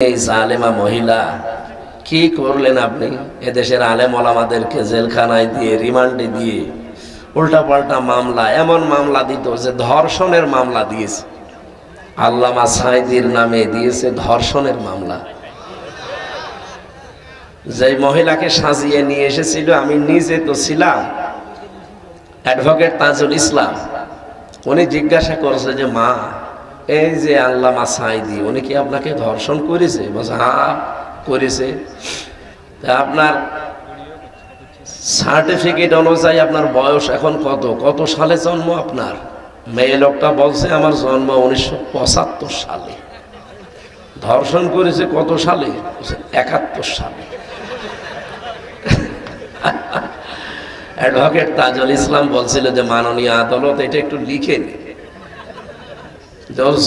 এই জালেমা মহিলা কি করলেন আপনি? এদেশের আলেম ওলামাদেরকে জেলখানায় দিয়ে রিমান্ডে দিয়ে উল্টা পাল্টা মামলা, এমন মামলা দিত যে ধর্ষণের মামলা দিয়েছে। আল্লামা সাঈদীর নামে দিয়েছে ধর্ষণের মামলা। যে মহিলাকে সাজিয়ে নিয়ে এসেছিল, আমি নিজে তো ছিলাম, অ্যাডভোকেট তাজুল ইসলাম। উনি জিজ্ঞাসা করছে যে মা, এই যে আল্লামা সাঈদী উনি কি আপনাকে ধর্ষণ করেছে? বলছে হ্যাঁ করেছে। তা আপনার সার্টিফিকেট অনুযায়ী আপনার বয়স এখন কত, কত সালে জন্ম আপনার? মেয়ে লোকটা বলছে আমার জন্ম 1975 সালে। ধর্ষণ করেছে কত সালে? 71 সালে। অ্যাডভোকেট তাজুল ইসলাম বলছিল যে মাননীয় আদালত এটা একটু লিখে নে,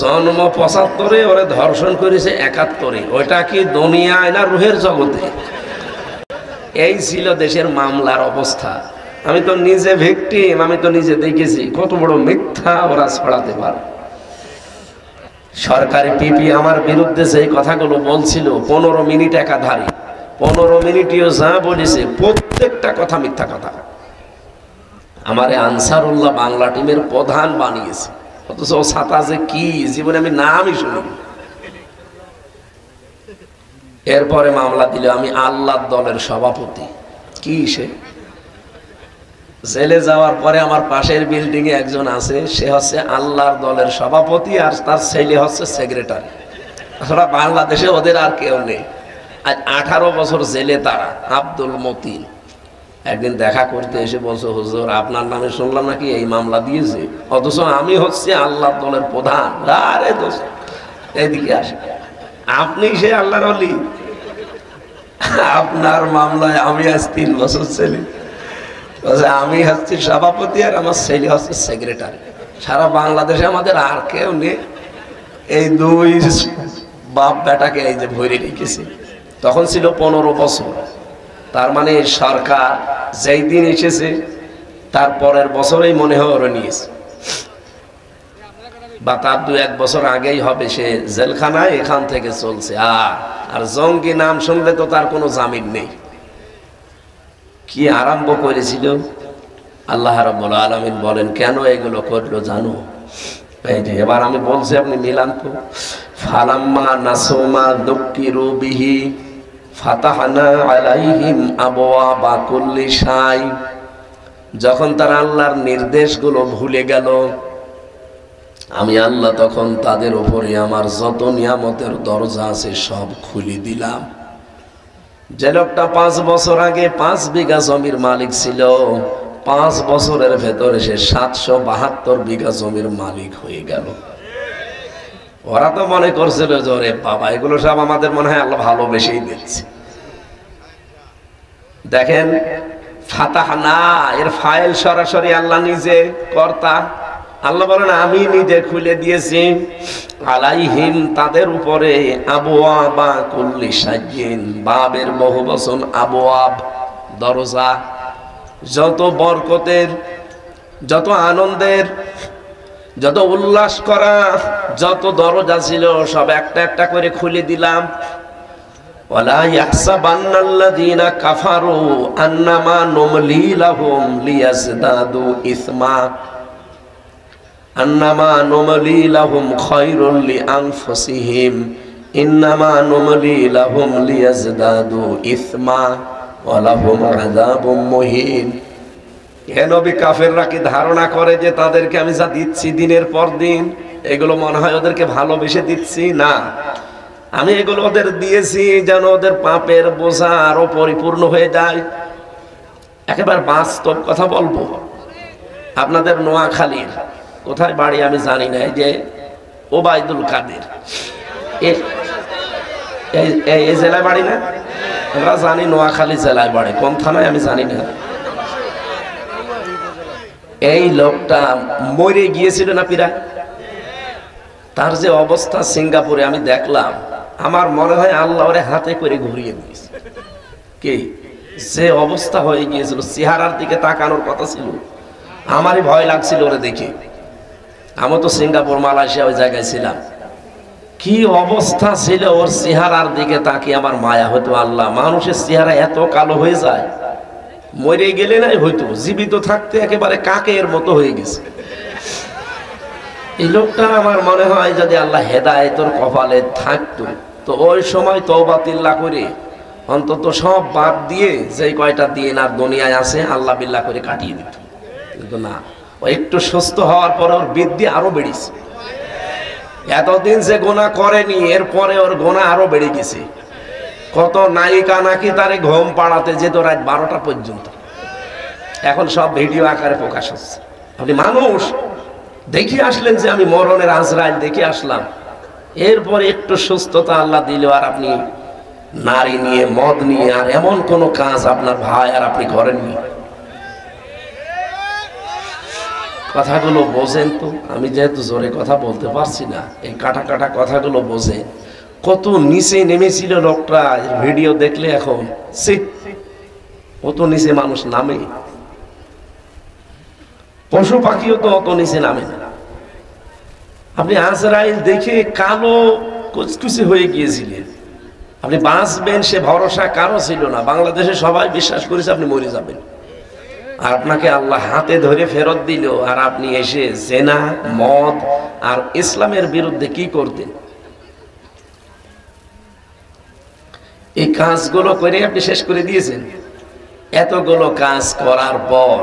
জন্ম 75-এ, ওরে ধর্ষণ করেছে 71-এ। ওইটা কি দুনিয়ায় না রুহের জগতে? এই ছিল দেশের মামলার অবস্থা। আমি তো নিজে ভিকটিম, আমি তো নিজে দেখেছি কত বড় মিথ্যা ওরা ছড়াতে পারে। সরকারি পিপি আমার বিরুদ্ধে যে কথাগুলো বলছিল 15 মিনিট একাধারে, 15 মিনিটেও যা বলেছে প্রত্যেকটা কথা মিথ্যা কথা। আমারে আনসারুল্লাহ বাংলা টিমের প্রধান বানিয়েছে, অথচ ও ছাতা যে কি জীবনে আমি নামই শুনি। এরপরে মামলা দিল আমি আল্লাহর দলের সভাপতি। কি সে? জেলে যাওয়ার পরে আমার পাশের বিল্ডিং এ একজন আছে, সে হচ্ছে আল্লাহর দলের সভাপতি আর তার ছেলে হচ্ছে সেক্রেটারি। আসলে বাংলাদেশে ওদের আর কেউ নেই। আজ 18 বছর জেলে তারা। আব্দুল মতিন একদিন দেখা করতে এসে বলছে, হুজুর আপনার নামে শুনলাম নাকি এই মামলা দিয়েছে, অথচ আমি হচ্ছে আল্লাহর দলের প্রধান। আরে দোস্ত এদিকে আসে, আপনি সে আল্লাহর ওলি, আপনার মামলায় আমি আজ 3 বছর ছেলে। আমি হচ্ছি সভাপতি আর আমার ছেলে হচ্ছে সেক্রেটারি। সারা বাংলাদেশে আমাদের আর কেউ নেই। এই দুই বাপ বেটাকে এই যে ভরে রেখেছি। তখন ছিল 15 বছর। তার মানে সরকার যেই দিন এসেছে তার পরের বছরেই মনে হয় ওরা নিয়েছে, বা তার 2-1 বছর আগেই হবে সে জেলখানায়, এখান থেকে চলছে। আর জঙ্গি নাম শুনলে তো তার কোনো জামিন নেই। কি আরম্ভ করেছিল? আল্লাহ রাব্বুল আলামিন বলেন কেন এগুলো করলো জানো? এই যে এবার আমি বলছি, আপনি মিলান তো। ফালাম্মা নাসুমা দুক্কিরু বিহি ফাতাহনা আলাইহিম আবওয়াবা কুল্লি শাই। যখন তারা আল্লাহর নির্দেশগুলো ভুলে গেল, আমি আল্লাহ তখন তাদের উপরে আমার যত নিয়ামতের দরজা আছে সব খুলে দিলাম। যে লোকটা 5 বছর আগে 5 বিঘা জমির মালিক ছিল, 5 বছরের ভেতরে সে 772 বিঘা জমির মালিক হয়ে গেল। ওরা তো মনে করছিল যে ওরে বাবা, এগুলো সব আমাদের মনে হয় আল্লাহ ভালোবেসেই দিচ্ছে। দেখেন ফাতাহনা, এর ফাইল সরাসরি আল্লাহ নিজে কর্তা। আল্লাহ বলেন আমি নিজে খুলে দিয়েছি আলাইহিম, তাদের উপরে আবওয়াবা কুল্লি শাইইন। বাবের বহুবচন আবওয়াব, দরজা। যত বরকতের, যত আনন্দের, যত উল্লাস করা যত দরজা ছিল সব একটা একটা করে খুলে দিলাম। ওয়ালা ইয়াহসাবান্নাল্লাযীনা কাফারু আন্নামা নুমলি লাহুম লিয়াজদাদু ইসমা আন্নামা নুমলি লাহুম খায়রুল লিআনফুসিহিম ইন্নামা নুমলি লাহুম লিয়াজদাদু ইসমা ওয়া লাহুম আযাবুম মুহিন। হে নবী, কাফেররা কি ধারণা করে যে তাদেরকে আমি যা দিচ্ছি দিনের পর দিন, এগুলো মনে হয় ওদেরকে ভালোবেসে দিচ্ছি? না, আমি এগুলো ওদের দিয়েছি যেন ওদের পাপের বোঝা আরো পরিপূর্ণ হয়ে যায়। একেবারে বাস্তব কথা বলবো। আপনাদের নোয়াখালীর কোথায় বাড়ি আমি জানি না, এই যে ওবায়দুল কাদের, এই জেলায় বাড়ি না? আমরা জানি নোয়াখালী জেলায় বাড়ি, কোন থানায় আমি জানি না। এই লোকটা মরে গিয়েছিল না প্রায়। তার যে অবস্থা সিঙ্গাপুরে আমি দেখলাম, আমার মনে হয় আল্লাহ ওরে হাতে করে ঘুরিয়ে দিয়েছে। কি যে অবস্থা হয়ে গিয়েছিল, চেহারার দিকে তাকানোর কথা ছিল। আমারই ভয় লাগছিল ওরে দেখে। আমি তো সিঙ্গাপুর মালয়েশিয়া ওই জায়গায় ছিলাম। কি অবস্থা ছিল ওর চেহারার দিকে তাকিয়ে আমার মায়া হতো। আল্লাহ, মানুষের চেহারা এত কালো হয়ে যায়, মরে গেলে নাই হয়তো, জীবিত থাকতে একেবারে কাকের মতো হয়ে গেছে। এই লোকটা আমার মনে হয় যদি আল্লাহ হেদায়েতের কপালে থাকতো তো ওই সময় তওবা তিল্লা করে অন্তত সব বাদ দিয়ে যে কয়টা দিন আর দুনিয়ায় আছে আল্লাহ বিল্লাহ করে কাটিয়ে দিত। কিন্তু না, ও একটু সুস্থ হওয়ার পরে ওর বৃদ্ধি আরো বেড়েছে। এতদিন যে গোনা করেনি এরপরে ওর গোনা আরো বেড়ে গেছে। কত নায়িকা নাকি তারে ঘুম পাড়াতে যেত রাত 12টা পর্যন্ত, এখন সব ভিডিও আকারে প্রকাশ হচ্ছে। আপনি মানুষ দেখে আসলেন যে আমি মরণের আজরাইল দেখে আসলাম, এরপরে একটু সুস্থতা আল্লাহ দিল আর আপনি নারী নিয়ে মদ নিয়ে আর এমন কোন কাজ আপনার ভাই আর আপনি করেননি। কথাগুলো বোঝেন তো? আমি যেহেতু জোরে কথা বলতে পারছি না, এই কাটা কাটা কথাগুলো বোঝে। কত নিচে নেমেছিল লোকটা, ভিডিও দেখলে এখন কত নিচে মানুষ নামে। পশু পাখিও তো অত নিচে নামে না। আপনি আজরাইল দেখে কালো কুচকুচে হয়ে গিয়েছিলেন, আপনি বাঁচবেন সে ভরসা কারো ছিল না। বাংলাদেশে সবাই বিশ্বাস করেছে আপনি মরে যাবেন, আর আপনাকে আল্লাহ হাতে ধরে ফেরত দিল, আর আপনি এসে জেনা মদ আর ইসলামের বিরুদ্ধে কি করতেন? এই কাজগুলো করে আপনি শেষ করে দিয়েছেন। এতগুলো কাজ করার পর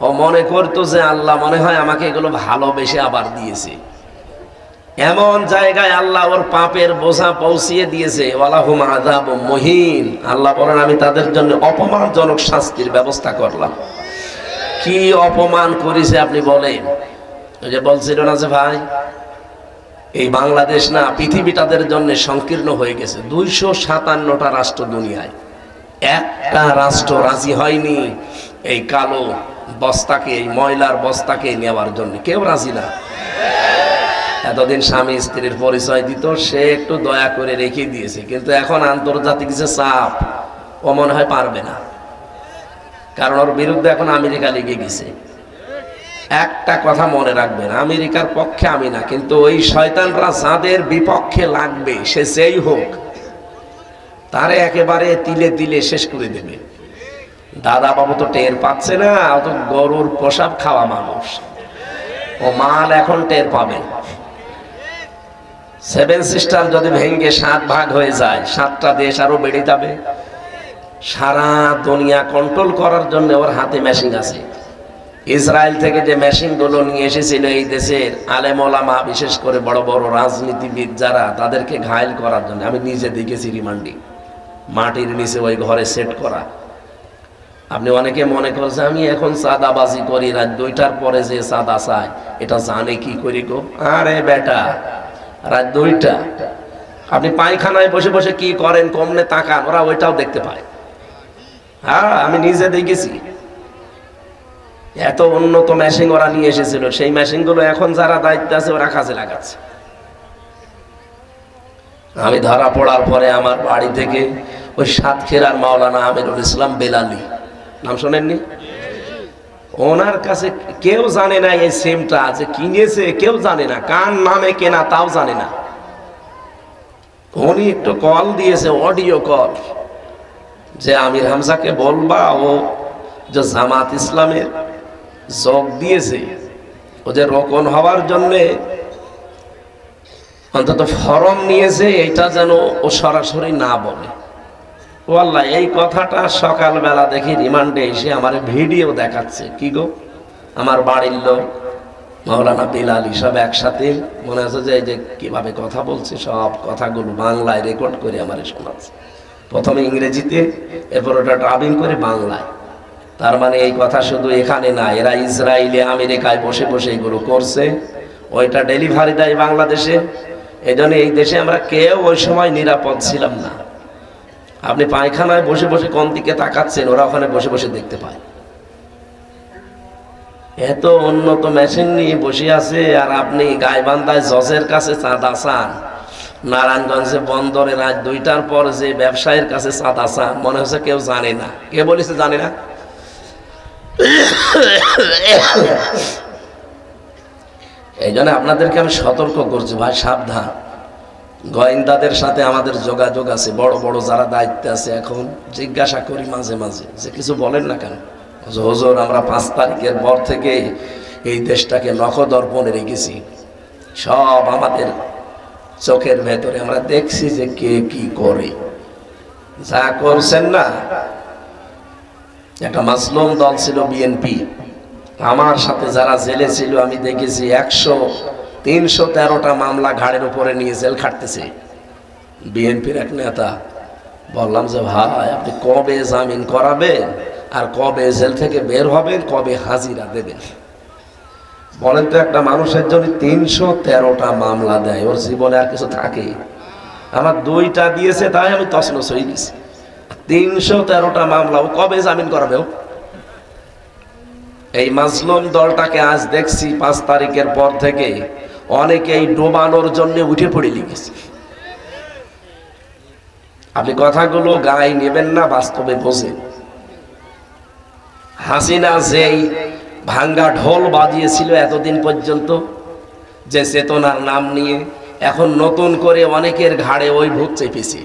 ও মনে করতো যে আল্লাহ মনে হয় আমাকে এগুলো ভালোবেসে আবার দিয়েছে। এমন জায়গায় আল্লাহ ওর পাপের বোঝা পৌঁছিয়ে দিয়েছে। ওয়ালাহুম আযাবুম মুহিন, আল্লাহ বলেন আমি তাদের জন্য অপমানজনক শাস্তির ব্যবস্থা করলাম। কি অপমান করেছে আপনি বলেন? ওই যে বলছিল না যে ভাই এই বাংলাদেশ না পৃথিবী তাদের জন্য সংকীর্ণ হয়ে গেছে। 257টা রাষ্ট্র দুনিয়ায়, একটা রাষ্ট্র রাজি হয়নি এই কালো বস্তাকে, এই ময়লার বস্তাকে নেওয়ার জন্য। কেউ রাজি না। এতদিন স্বামী স্ত্রীর পরিচয় দিত, সে একটু দয়া করে রেখে দিয়েছে, কিন্তু এখন আন্তর্জাতিক যে চাপ ও মনে হয় পারবে না, কারণ ওর বিরুদ্ধে এখন আমেরিকা লেগে গেছে। একটা কথা মনে রাখবেন, আমেরিকার পক্ষে আমি না, কিন্তু ওই শয়তানরা যাদের বিপক্ষে লাগবে সে যেই হোক তারে একেবারে তিলে তিলে শেষ করে দেবে। দাদা বাবু তো টের পাচ্ছে না, অত গরুর প্রসাব খাওয়া মানুষ, ও মাল এখন টের পাবে। 7 সিস্টার যদি ভেঙে 7 ভাগ হয়ে যায়, 7টা দেশ আরো বেড়ে যাবে। সারা দুনিয়া কন্ট্রোল করার জন্য ওর হাতে মেশিন আছে। ইসরায়েল থেকে যে মেশিনগুলো নিয়ে এসেছিল এই দেশের আলেম ওলামা, বিশেষ করে বড় বড় রাজনীতিবিদ যারা, তাদেরকে ঘায়েল করার জন্য আমি নিজে দেখেছি রিমান্ডে, মাটির নিচে ওই ঘরে সেট করা। আপনি অনেকে মনে করছে আমি এখন চাঁদাবাজি করি, রাত 2টার পরে যে চাঁদা চাই এটা জানে কি করি গো? আরে বেটা, রাত 2টা আপনি পায়খানায় বসে বসে কি করেন কমনে তাকান, ওরা ওইটাও দেখতে পায়। হ্যাঁ, আমি নিজে দেখেছি। এত উন্নত মেশিন ওরা নিয়ে এসেছিল, সেই মেশিনগুলো এখন যারা দায়িত্ব আছে ওরা কাজে লাগাচ্ছে। আমি ধরা পড়ার পরে আমার বাড়ি থেকে ওই সাতক্ষীরার মাওলানা আমিরুল ইসলাম বেলালি, নাম শোনেননি? ওনার কাছে কেউ জানে না এই সিমটা যে কিনেছে, কেউ জানে না কার নামে কেনা তাও জানে না। উনি একটু কল দিয়েছে, অডিও কল, যে আমির হামজাকে বলবা ও যে জামাত ইসলামের যোগ দিয়েছে, ও যে রোকন হওয়ার জন্যে অন্তত ফরম নিয়েছে, এটা যেন ও সরাসরি না বলে। ও আল্লাহ, এই কথাটা সকালবেলা দেখি রিমান্ডে এসে আমার ভিডিও দেখাচ্ছে। কি গো, আমার বাড়ির লোক মাওলানা বেলালি সব একসাথে, মনে আছে যে এই যে কিভাবে কথা বলছে, সব কথাগুলো বাংলায় রেকর্ড করে আমার শোনাচ্ছে। প্রথমে ইংরেজিতে, এরপর ওটা ডাবিং করে বাংলায়। তার মানে এই কথা শুধু এখানে না, এরা ইসরায়েলে আমেরিকায় বসে বসে এগুলো করছে, ওইটা ডেলিভারি দেয় বাংলাদেশে। এই জন্য এই দেশে আমরা কেউ ওই সময় নিরাপদ ছিলাম না। আপনি পায়খানায় বসে বসে কোন দিকে তাকাচ্ছেন, ওরা ওখানে বসে বসে দেখতে পায়। এত উন্নত মেশিন নিয়ে বসে আছে, আর আপনি গাইবান্ধায় জজের কাছে চাঁদা চান, নারায়ণগঞ্জে বন্দরে রাত 2টার পর যে ব্যবসায়ীর কাছে চাঁদা চান, মনে হচ্ছে কেউ জানে না। কে বলেছে জানে না? এই জন্য আপনাদেরকে আমি সতর্ক করছি, ভাই সাবধান। গোয়েন্দাদের সাথে আমাদের যোগাযোগ আছে, বড় বড় যারা দায়িত্বে আছে। এখন জিজ্ঞাসা করি মাঝে মাঝে যে কিছু বলেন না কেন? হুজুর আমরা 5 তারিখের পর থেকে এই দেশটাকে নখদর্পণে রেখেছি, সব আমাদের চোখের ভেতরে আমরা দেখছি যে কে কি করে। যা করছেন না, একটা মাসলুম দল ছিল বিএনপি, আমার সাথে যারা জেলে ছিল আমি দেখেছি 313টা মামলা ঘাড়ের উপরে নিয়ে জেল খাটতেছে বিএনপির এক নেতা। বললাম যে ভাই আপনি কবে জামিন করাবেন আর কবে জেল থেকে বের হবেন, কবে হাজিরা দেবেন? বলেন তো, একটা মানুষের জন্য 313টা মামলা দেয়, ওর জীবনে আর কিছু থাকে? আমার 2টা দিয়েছে, তাই আমি তছনছ হয়ে গেছি। 313টা মামলা, ও কবে জামিন করাবে? এই মাজলুম দলটাকে আজ দেখছি 5 তারিখের পর থেকে অনেকেই ডোবানোর জন্য উঠে পড়ে লিখেছে। আপনি কথাগুলো গায়ে নেবেন না, বাস্তবে বোঝেন। হাসিনা যেই ভাঙ্গা ঢোল বাজিয়েছিল এতদিন পর্যন্ত, যে চেতনার নাম নিয়ে, এখন নতুন করে অনেকের ঘাড়ে ওই ভূত চেপেছে।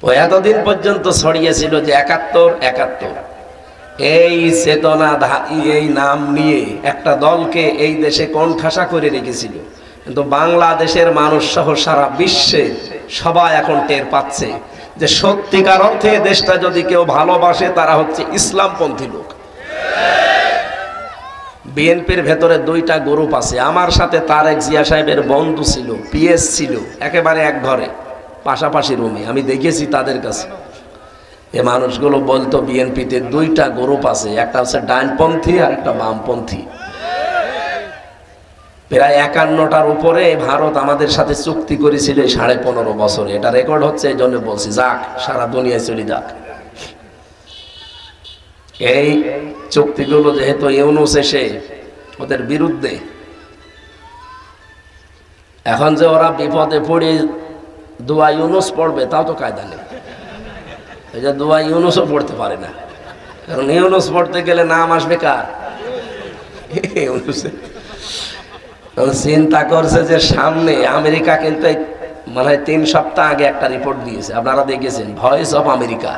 ও এতদিন পর্যন্ত ছড়িয়েছিল যে 71 এই চেতনা, এই নাম নিয়ে একটা দলকে এই দেশে কোণঠাসা করে রেখেছিল। কিন্তু বাংলাদেশের মানুষ সহ সারা বিশ্বে সবাই এখন টের পাচ্ছে যে সত্যিকার অর্থে দেশটা যদি কেউ ভালোবাসে তারা হচ্ছে ইসলামপন্থী লোক। বিএনপির ভেতরে 2টা গ্রুপ আছে। আমার সাথে তারেক জিয়া সাহেবের বন্ধু ছিল, পিএস ছিল, একেবারে এক ঘরে পাশাপাশি রুমে, আমি দেখেছি তাদের কাছে। এই মানুষগুলো বলতো বিএনপিতে 2টা গ্রুপ আছে, একটা হচ্ছে ডানপন্থী আর একটা বামপন্থী। প্রায় 51টার উপরে ভারত আমাদের সাথে চুক্তি করেছিল 15.5 বছরে। এটা রেকর্ড হচ্ছে, এই জন্য বলছি যাক, সারা দুনিয়ায় চলে যাক। এই চুক্তিগুলো যেহেতু ইউনূস এসে ওদের বিরুদ্ধে, এখন যে ওরা বিপদে পড়ে দোয়া ইউনূস পড়বে তাও তো কায়দা নেই। এই যে দোয়া ইউনূসও পড়তে পারে না, কারণ ইউনূস পড়তে গেলে নাম আসবে কার? ইউনূসের। চিন্তা করছে যে সামনে আমেরিকা কিন্তু মানে 3 সপ্তাহ আগে একটা রিপোর্ট দিয়েছে, আপনারা দেখেছেন, ভয়েস অফ আমেরিকা,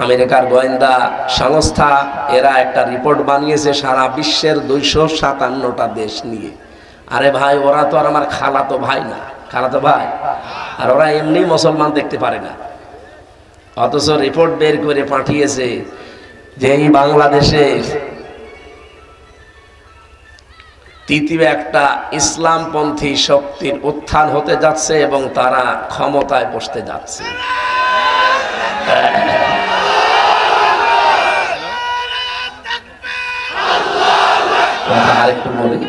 আমেরিকার গোয়েন্দা সংস্থা, এরা একটা রিপোর্ট বানিয়েছে সারা বিশ্বের 257টা দেশ নিয়ে। আরে ভাই, ওরা তো আর আমার খালাতো ভাই না, খালাতো ভাই, আর ওরা এমনি মুসলমান দেখতে পারে না, অথচ রিপোর্ট বের করে পাঠিয়েছে যে এই বাংলাদেশে তৃতীয় একটা ইসলামপন্থী শক্তির উত্থান হতে যাচ্ছে এবং তারা ক্ষমতায় বসতে যাচ্ছে। আরেকটু বলি,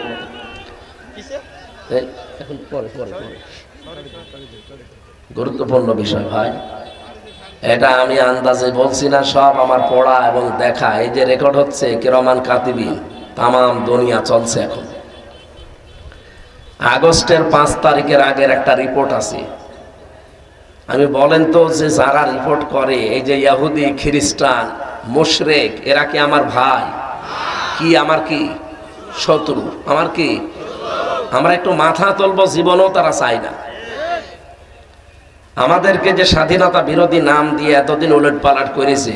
গুরুত্বপূর্ণ বিষয় ভাই, এটা আমি আন্দাজে বলছি না, সব আমার পড়া এবং দেখা। এই যে রেকর্ড হচ্ছে কিরামান কাতিবিন, তামাম দুনিয়া চলছে এখন। আগস্টের 5 তারিখের আগের একটা রিপোর্ট আছে। আমি বলেন তো, যে যারা রিপোর্ট করে, এই যে ইহুদি, খ্রিস্টান, মুশরিক, এরা কি আমার ভাই? কি আমার কি শত্রু? আমার কি? আমরা একটু মাথা তুলবো, জীবনেও তারা চাই না। আমাদেরকে যে স্বাধীনতা বিরোধী নাম দিয়ে এতদিন উলট পালট করেছে,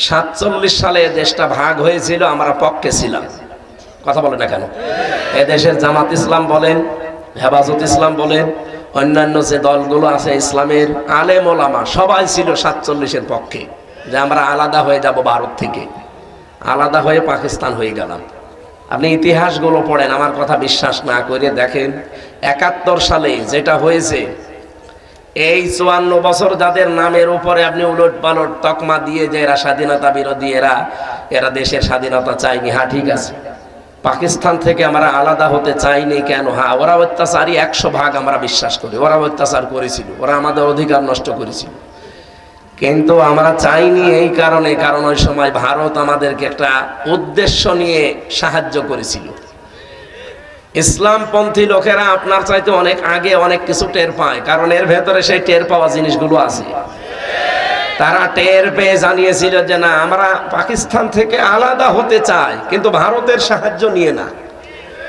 47 সালে দেশটা ভাগ হয়েছিল, আমরা পক্ষে ছিলাম। কথা বলে না কেন? এদেশের জামাত ইসলাম বলেন, হেফাজত ইসলাম বলেন, অন্যান্য যে দলগুলো আছে ইসলামের আলেম ওলামা, সবাই ছিল 47-এর পক্ষে, যে আমরা আলাদা হয়ে যাব ভারত থেকে, আলাদা হয়ে পাকিস্তান হয়ে গেলাম। আপনি ইতিহাসগুলো পড়েন, আমার কথা বিশ্বাস না করে দেখেন 71 সালে যেটা হয়েছে, এই 54 বছর যাদের নামের উপরে আপনি উলট পালট তকমা দিয়ে যে এরা স্বাধীনতা বিরোধী, এরা দেশের স্বাধীনতা চায়নি। হ্যাঁ ঠিক আছে, পাকিস্তান থেকে আমরা আলাদা হতে চাইনি কেন? হ্যাঁ, ওরা অত্যাচারী 100 ভাগ আমরা বিশ্বাস করি, ওরা অত্যাচার করেছিল, ওরা আমাদের অধিকার নষ্ট করেছিল, কিন্তু আমরা চাইনি এই কারণে, কারণ ওই সময় ভারত আমাদেরকে একটা উদ্দেশ্য নিয়ে সাহায্য করেছিল। ইসলামপন্থী লোকেরা আপনার চাইতে অনেক আগে অনেক কিছু টের পায়, কারণ এর ভেতরে সেই টের পাওয়া জিনিসগুলো আছে। তারা টের পেয়ে জানিয়েছিল যে না, আমরা পাকিস্তান থেকে আলাদা হতে চাই, কিন্তু ভারতের সাহায্য নিয়ে না।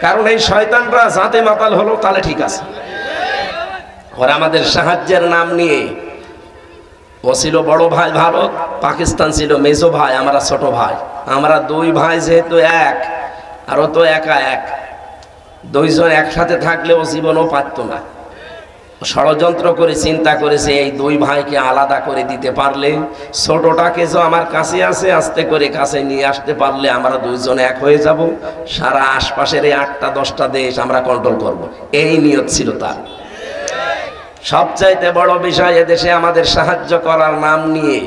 কারণ এই শয়তানরা জাতে মাতাল হলো, তাহলে ঠিক আছে। ওরা আমাদের সাহায্যের নাম নিয়ে, ও ছিল বড় ভাই ভারত, পাকিস্তান ছিল মেজো ভাই, আমরা ছোট ভাই। আমরা দুই ভাই যেহেতু এক, আর ও তো একা এক, দুইজন একসাথে থাকলেও জীবনও পারত না। ষড়যন্ত্র করে চিন্তা করেছে এই দুই ভাইকে আলাদা করে দিতে পারলে, ছোটটাকে যে আমার কাছে আছে আস্তে করে কাছে নিয়ে আসতে পারলে আমরা দুইজন এক হয়ে যাব, সারা আশপাশের এই 8টা 10টা দেশ আমরা কন্ট্রোল করব। এই নিয়ত ছিল তার। সবচাইতে বড় বিষয়, এদেশে আমাদের সাহায্য করার নাম নিয়ে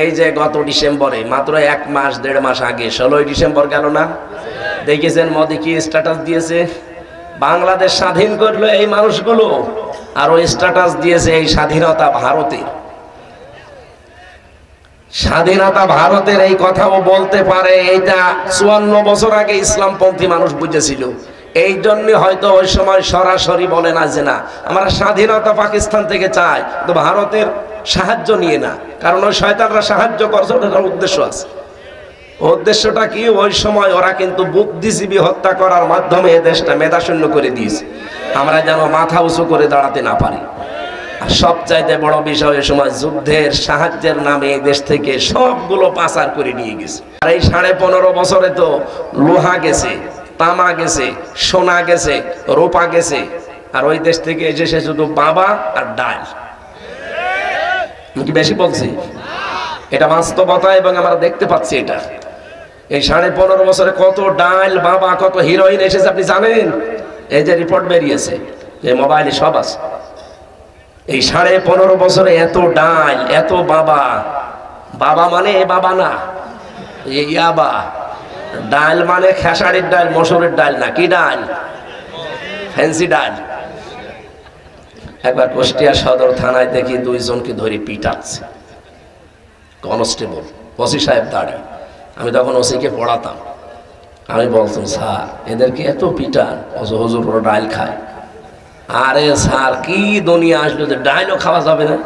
এই যে গত ডিসেম্বরে, মাত্র 1 মাস 1.5 মাস আগে, 16ই ডিসেম্বর গেল না, দেখেছেন মোদি কি স্ট্যাটাস দিয়েছে? বাংলাদেশ স্বাধীন করলো এই মানুষগুলো, আর ওই স্ট্যাটাস দিয়েছে এই স্বাধীনতা ভারতের। স্বাধীনতা ভারতের এই কথাও বলতে পারে, এইটা 54 বছর আগে ইসলামপন্থী মানুষ বুঝেছিল। এই জন্য হয়তো ওই সময় সরাসরি বলে না যে না আমরা স্বাধীনতা পাকিস্তান থেকে চাই, তো ভারতের সাহায্য নিয়ে না, কারণ ওই শয়তানরা সাহায্য করছে, ওটার উদ্দেশ্য আছে। উদ্দেশ্যটা কি? ওই সময় ওরা কিন্তু বুদ্ধিজীবী হত্যা করার মাধ্যমে এ দেশটা মেধাশূন্য করে দিয়েছে, আমরা যেন মাথা উঁচু করে দাঁড়াতে না পারি। আর সবচাইতে বড় বিষয়, ওই সময় যুদ্ধের সাহায্যের নামে এই দেশ থেকে সবগুলো পাচার করে নিয়ে গেছে। আর এই 15.5 বছরে তো লোহা গেছে, তামা গেছে, সোনা গেছে, রূপা গেছে, আর ওই দেশ থেকে এসেছে শুধু বাবা আর ডাল। আমি কি বেশি বলছি? এটা বাস্তবতা এবং আমরা দেখতে পাচ্ছি। এটা এই 15.5 বছরে কত ডাল, বাবা, কত হিরোইন এসেছে আপনি জানেন? এই যে রিপোর্ট বেরিয়েছে, এই মোবাইলে সব আছে। এই 15.5 বছরে এত ডাল, এত বাবা। বাবা মানে এ বাবা না, ইয়াবা। ডাল মানে খেসারির ডাল, মসুরের ডাল না, কি ডাল? ফ্যান্সি ডাল। একবার কুষ্টিয়া সদর থানায় দেখি 2 জনকে ধরে পিটাচ্ছে কনস্টেবল, ওসি সাহেব দাঁড়িয়ে। আমি তখন ওসিকে পড়াতাম। আমি বলতাম, স্যার এদেরকে এত পিটান, হুজুর ওরা ডাল খায়। আরে স্যার কি দুনিয়া আসলো যে ডালও খাওয়া যাবে না?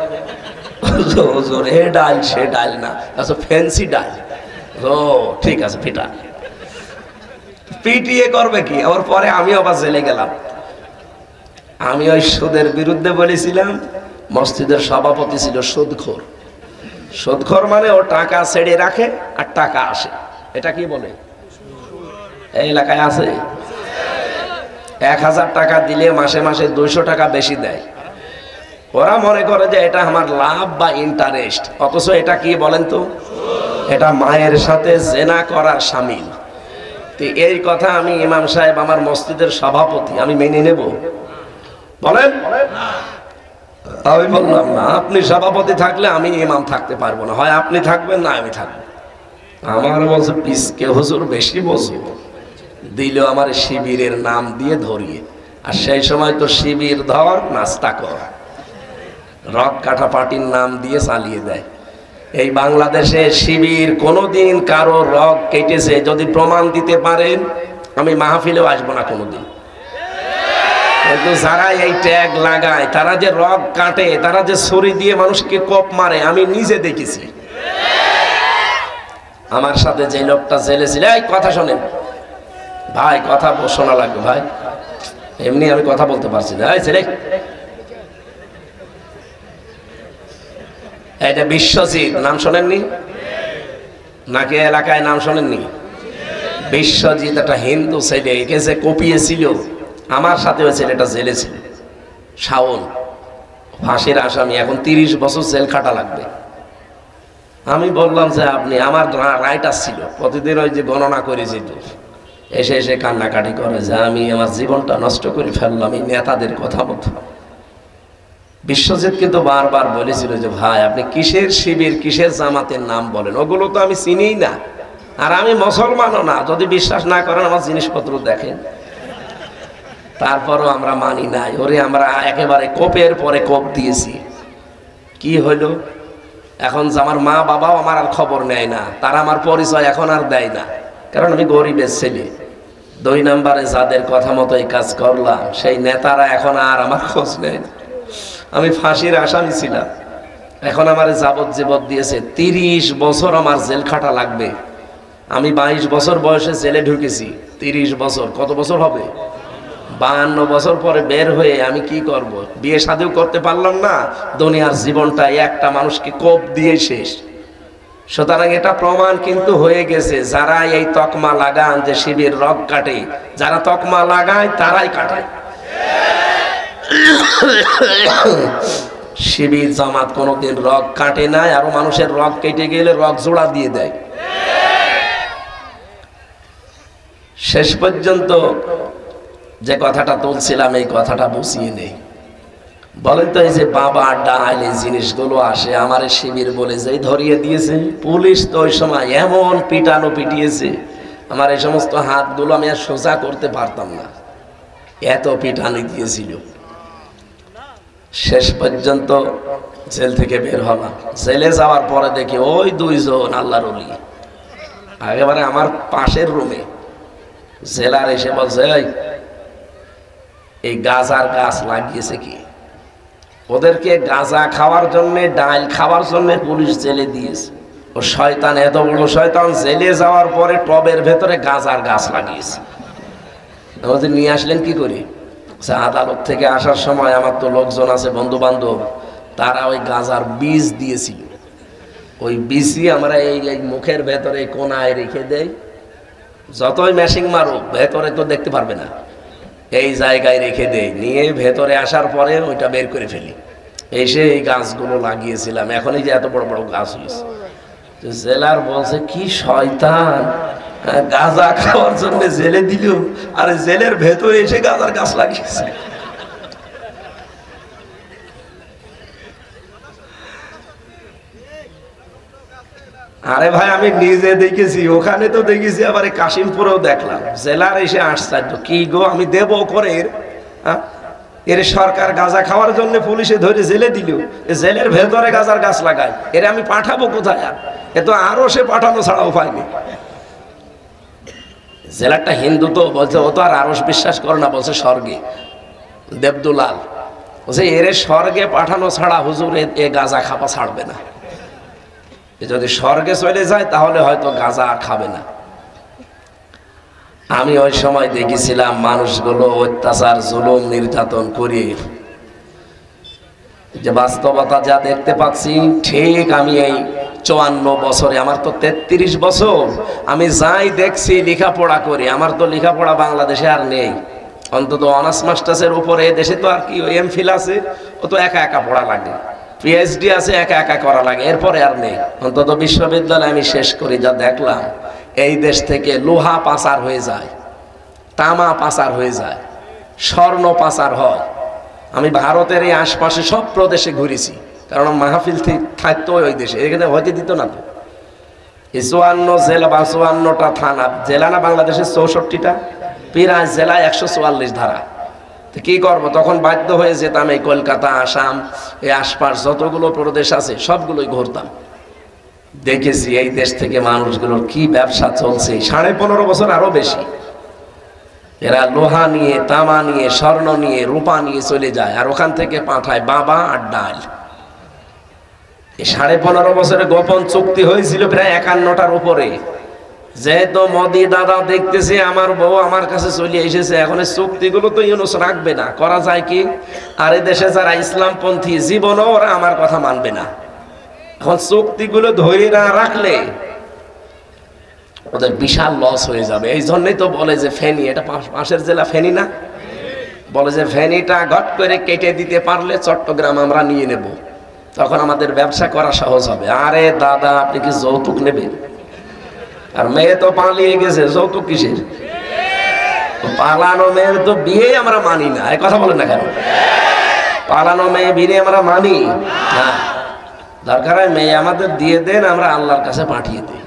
হুজুর এ ডাল সে ডাল না, আচ্ছা ফ্যান্সি ডাল। ও ঠিক আছে, পিটা। পিটিয়ে করবে কি? আবার পরে আমি আবার জেলে গেলাম। আমি ওই সুদের বিরুদ্ধে বলেছিলাম। মসজিদের সভাপতি ছিল সুদখোর। সুদখোর মানে ও টাকা ছেড়ে রাখে আর টাকা আসে, এটা কি বলে? এই এলাকায় আছে। 1000 টাকা দিলে মাসে মাসে 200 টাকা বেশি দেয়। ওরা মনে করে যে এটা আমার লাভ বা ইন্টারেস্ট, অথচ এটা কি বলেন তো? এটা মায়ের সাথে জেনা করার শামিল। তো এই কথা আমি ইমাম সাহেব, আমার মসজিদের সভাপতি, আমি মেনে নেব? বলেন। আমি বললাম না, আপনি সভাপতি থাকলে আমি ইমাম থাকতে পারবো না, হয় আপনি থাকবেন না আমি থাকবো। আমার বলছে পিসকে হুজুর বেশি বোঝো, দিল আমার শিবিরের নাম দিয়ে ধরিয়ে। আর সেই সময় তো শিবির ধর নাস্তা কর, রক কাটা পার্টির নাম দিয়ে চালিয়ে দেয়। এই বাংলাদেশে শিবির কোনোদিন কারো রক কেটেছে যদি প্রমাণ দিতে পারেন, আমি মাহফিলেও আসবো না কোনোদিন। কিন্তু যারা এই ট্যাগ লাগায়, তারা যে রক কাটে, তারা যে ছুরি দিয়ে মানুষকে কোপ মারে, আমি নিজে দেখেছি। আমার সাথে যে লোকটা জেলে ছিল, এই কথা শোনেন ভাই, কথা শোনা লাগবে ভাই, এমনি আমি কথা বলতে পারছি না। এই ছেলে, এটা বিশ্বজিৎ, নাম শোনেননি নাকি? এলাকায় নাম শোনেননি? বিশ্বজিৎ একটা হিন্দু ছেলে, একে যে কপিয়েছিল, আমার সাথে ওই ছেলেটা জেলে ছিল। শাওন, ফাঁসির আসামি, এখন 30 বছর জেল খাটা লাগবে। আমি বললাম যে আপনি, আমার রাইট আসছিল, প্রতিদিন ওই যে গণনা করে যেত, এসে এসে কান্নাকাটি করে যে আমি আমার জীবনটা নষ্ট করে ফেললাম এই নেতাদের কথা মতো। বিশ্বজিৎ কিন্তু বারবার বলেছিল যে ভাই আপনি কিসের শিবির, কিসের জামাতের নাম বলেন, ওগুলো তো আমি চিনিই না, আর আমি মুসলমানও না। যদি বিশ্বাস না করেন আমার জিনিসপত্র দেখেন। তারপরও আমরা মানি নাই, ওরে আমরা একেবারে কোপের পরে কোপ দিয়েছি। কি হইল? এখন আমার মা বাবাও আমার আর খবর নেয় না, তারা আমার পরিচয় এখন আর দেয় না, কারণ আমি গরিবের ছেলে। 2 নম্বরে যাদের কথা মতো এই কাজ করলাম, সেই নেতারা এখন আর আমার খোঁজ নেয় না। আমি ফাঁসির আসামি ছিলাম, এখন আমার যাবজ্জীবন দিয়েছে। 30 বছর আমার জেল খাটা লাগবে। আমি 22 বছর বয়সে জেলে ঢুকেছি, 30 বছর, কত বছর হবে? 52 বছর পরে বের হয়ে আমি কি করব? বিয়ে শাদীও করতে পারলাম না, দুনিয়ার জীবনটা একটা মানুষকে কোপ দিয়ে শেষ। সুতরাং এটা প্রমাণ কিন্তু হয়ে গেছে, যারা এই তকমা লাগান যে শিবির রগ কাটে, যারা তকমা লাগায় তারাই কাটায়। শিবির জামাত কোনোদিন রগ কাটে নাই, আরো মানুষের রগ কেটে গেলে রগ জোড়া দিয়ে দেয়। শেষ পর্যন্ত যে কথাটা তুলছিলাম এই কথাটা বুঝিয়ে নেই। বলেন তো, এই যে বাবা ডাল এই জিনিসগুলো আসে আমার শিবির বলে যে ধরিয়ে দিয়েছে পুলিশ, তো ওই সময় এমন পিটানো পিটিয়েছে আমার এই সমস্ত হাতগুলো আমি আর সোজা করতে পারতাম না, এত পিটানি দিয়েছিল। শেষ পর্যন্ত জেল থেকে বের হলাম। জেলে যাওয়ার পরে দেখি ওই 2 জন আল্লাহর ওলি একেবারে আমার পাশের রুমে। জেলার এসে বলছে, এই গাজার গাছ লাগিয়েছে কি? ওদেরকে গাঁজা খাওয়ার জন্য, ডাল খাওয়ার জন্য পুলিশ জেলে দিয়েছে। ও শয়তান, এত বড় শয়তান, জেলে যাওয়ার পরে টবের ভেতরে গাঁজার গাছ লাগিয়েছে। আমাদের নিয়ে আসলেন কি করে? আদালত থেকে আসার সময় আমার তো লোকজন আছে, বন্ধু বান্ধব, তারা ওই গাঁজার বীজ দিয়েছিল। ওই বীজই আমরা এই মুখের ভেতরে কোনায় রেখে দেই, যতই মেশিং মারুক ভেতরে তো দেখতে পারবে না, এই জায়গায় রেখে দেই। নিয়ে ভেতরে আসার পরে ওইটা বের করে ফেলি। এসে এই গাছগুলো লাগিয়েছিলাম, এখন এই যে এত বড় বড় গাছ হয়েছে। জেলার বলছে, কি শয়তান, গাঁজা খাওয়ার জন্য জেলে দিল, আর জেলের ভেতরে এসে গাঁজার গাছ লাগিয়েছে। আরে ভাই, আমি নিজে দেখেছি, ওখানে তো দেখেছি, আবার কাশিমপুরেও দেখলাম। জেলার এসে আশ্চর্য, কি গো আমি দেব করে এর সরকার গাঁজা খাওয়ার জন্য পুলিশে ধরে জেলে দিল, জেলের ভেতরে গাঁজার গাছ লাগায়, এর আমি পাঠাবো কোথায়? আর এ তো আরো সে পাঠানো ছাড়া উপায় নেই। জেলারটা হিন্দু তো বলছে, ও তো আর আরস বিশ্বাস করে না, বলছে স্বর্গে। দেবদুলাল বলছে, এর স্বর্গে পাঠানো ছাড়া হুজুর এ গাঁজা খাওয়া ছাড়বে না, যদি স্বর্গে চলে যায় তাহলে হয়তো গাঁজা আর খাবে না। আমি ওই সময় দেখেছিলাম মানুষগুলো অত্যাচার, জুলুম, নির্যাতন করে, যে বাস্তবতা যা দেখতে পাচ্ছি, ঠিক আমি এই 54 বছরে, আমার তো 33 বছর, আমি যাই দেখছি লেখাপড়া করে, আমার তো লেখাপড়া বাংলাদেশে আর নেই, অন্তত অনার্স মাস্টার্সের উপরে। দেশে তো আর কি এমফিল আছে, ও তো একা একা পড়া লাগে, পিএইচডি আছে একা একা করা লাগে, এরপরে আর নেই। অন্তত বিশ্ববিদ্যালয় আমি শেষ করি, যা দেখলাম এই দেশ থেকে লোহা পাচার হয়ে যায়, তামা পাচার হয়ে যায়, স্বর্ণ পাচার হয়। আমি ভারতের এই আশপাশে সব প্রদেশে ঘুরেছি, কারণ মাহফিল থাকতো ওই দেশে, এখানে হইতে দিত না। তো এই 54 জেলা বা 54টা থানা, জেলা না বাংলাদেশের 64টা, প্রায় জেলায় 144 ধারা। তো কি করবো, তখন বাধ্য হয়ে যেতাম এই কলকাতা, আসাম, এই আশপাশ যতগুলো প্রদেশ আছে সবগুলোই ঘুরতাম। দেখেছি এই দেশ থেকে মানুষগুলোর কি ব্যবসা চলছে, 15.5 বছর আরো বেশি। এরা লোহা নিয়ে, তামা নিয়ে, স্বর্ণ নিয়ে, রূপা নিয়ে চলে যায়, আর ওখান থেকে পাঠায় বাবা আর ডাল। এই 15.5 বছরে গোপন চুক্তি হয়েছিল প্রায় 51টার উপরে। যেহেতু মোদি দাদা দেখতেছে আমার বউ আমার কাছে চলে এসেছে, এখন এই চুক্তিগুলো তো ইউনুস রাখবে না, করা যায় কি? আর এই দেশে যারা ইসলামপন্থী, জীবনও ওরা আমার কথা মানবে না। এখন চুক্তিগুলো ধরে না রাখলে ওদের বিশাল লস হয়ে যাবে। এই জন্যই তো বলে যে ফেনী, এটা পাশের জেলা ফেনী না, বলে যে ফেনীটা ঘট করে কেটে দিতে পারলে চট্টগ্রাম আমরা নিয়ে নেব, তখন আমাদের ব্যবসা করা সহজ হবে। আরে দাদা, আপনি কি যৌতুক নেবেন? আর মেয়ে তো পালিয়ে গেছে, যৌতুক কিসের? পালানো মেয়ের তো বিয়ে আমরা মানি না, এই কথা বলেন না কেন? পালানো মেয়ে বিয়ে আমরা মানি না, দরকার হয় মেয়ে আমাদের দিয়ে দেন, আমরা আল্লাহর কাছে পাঠিয়ে দিই।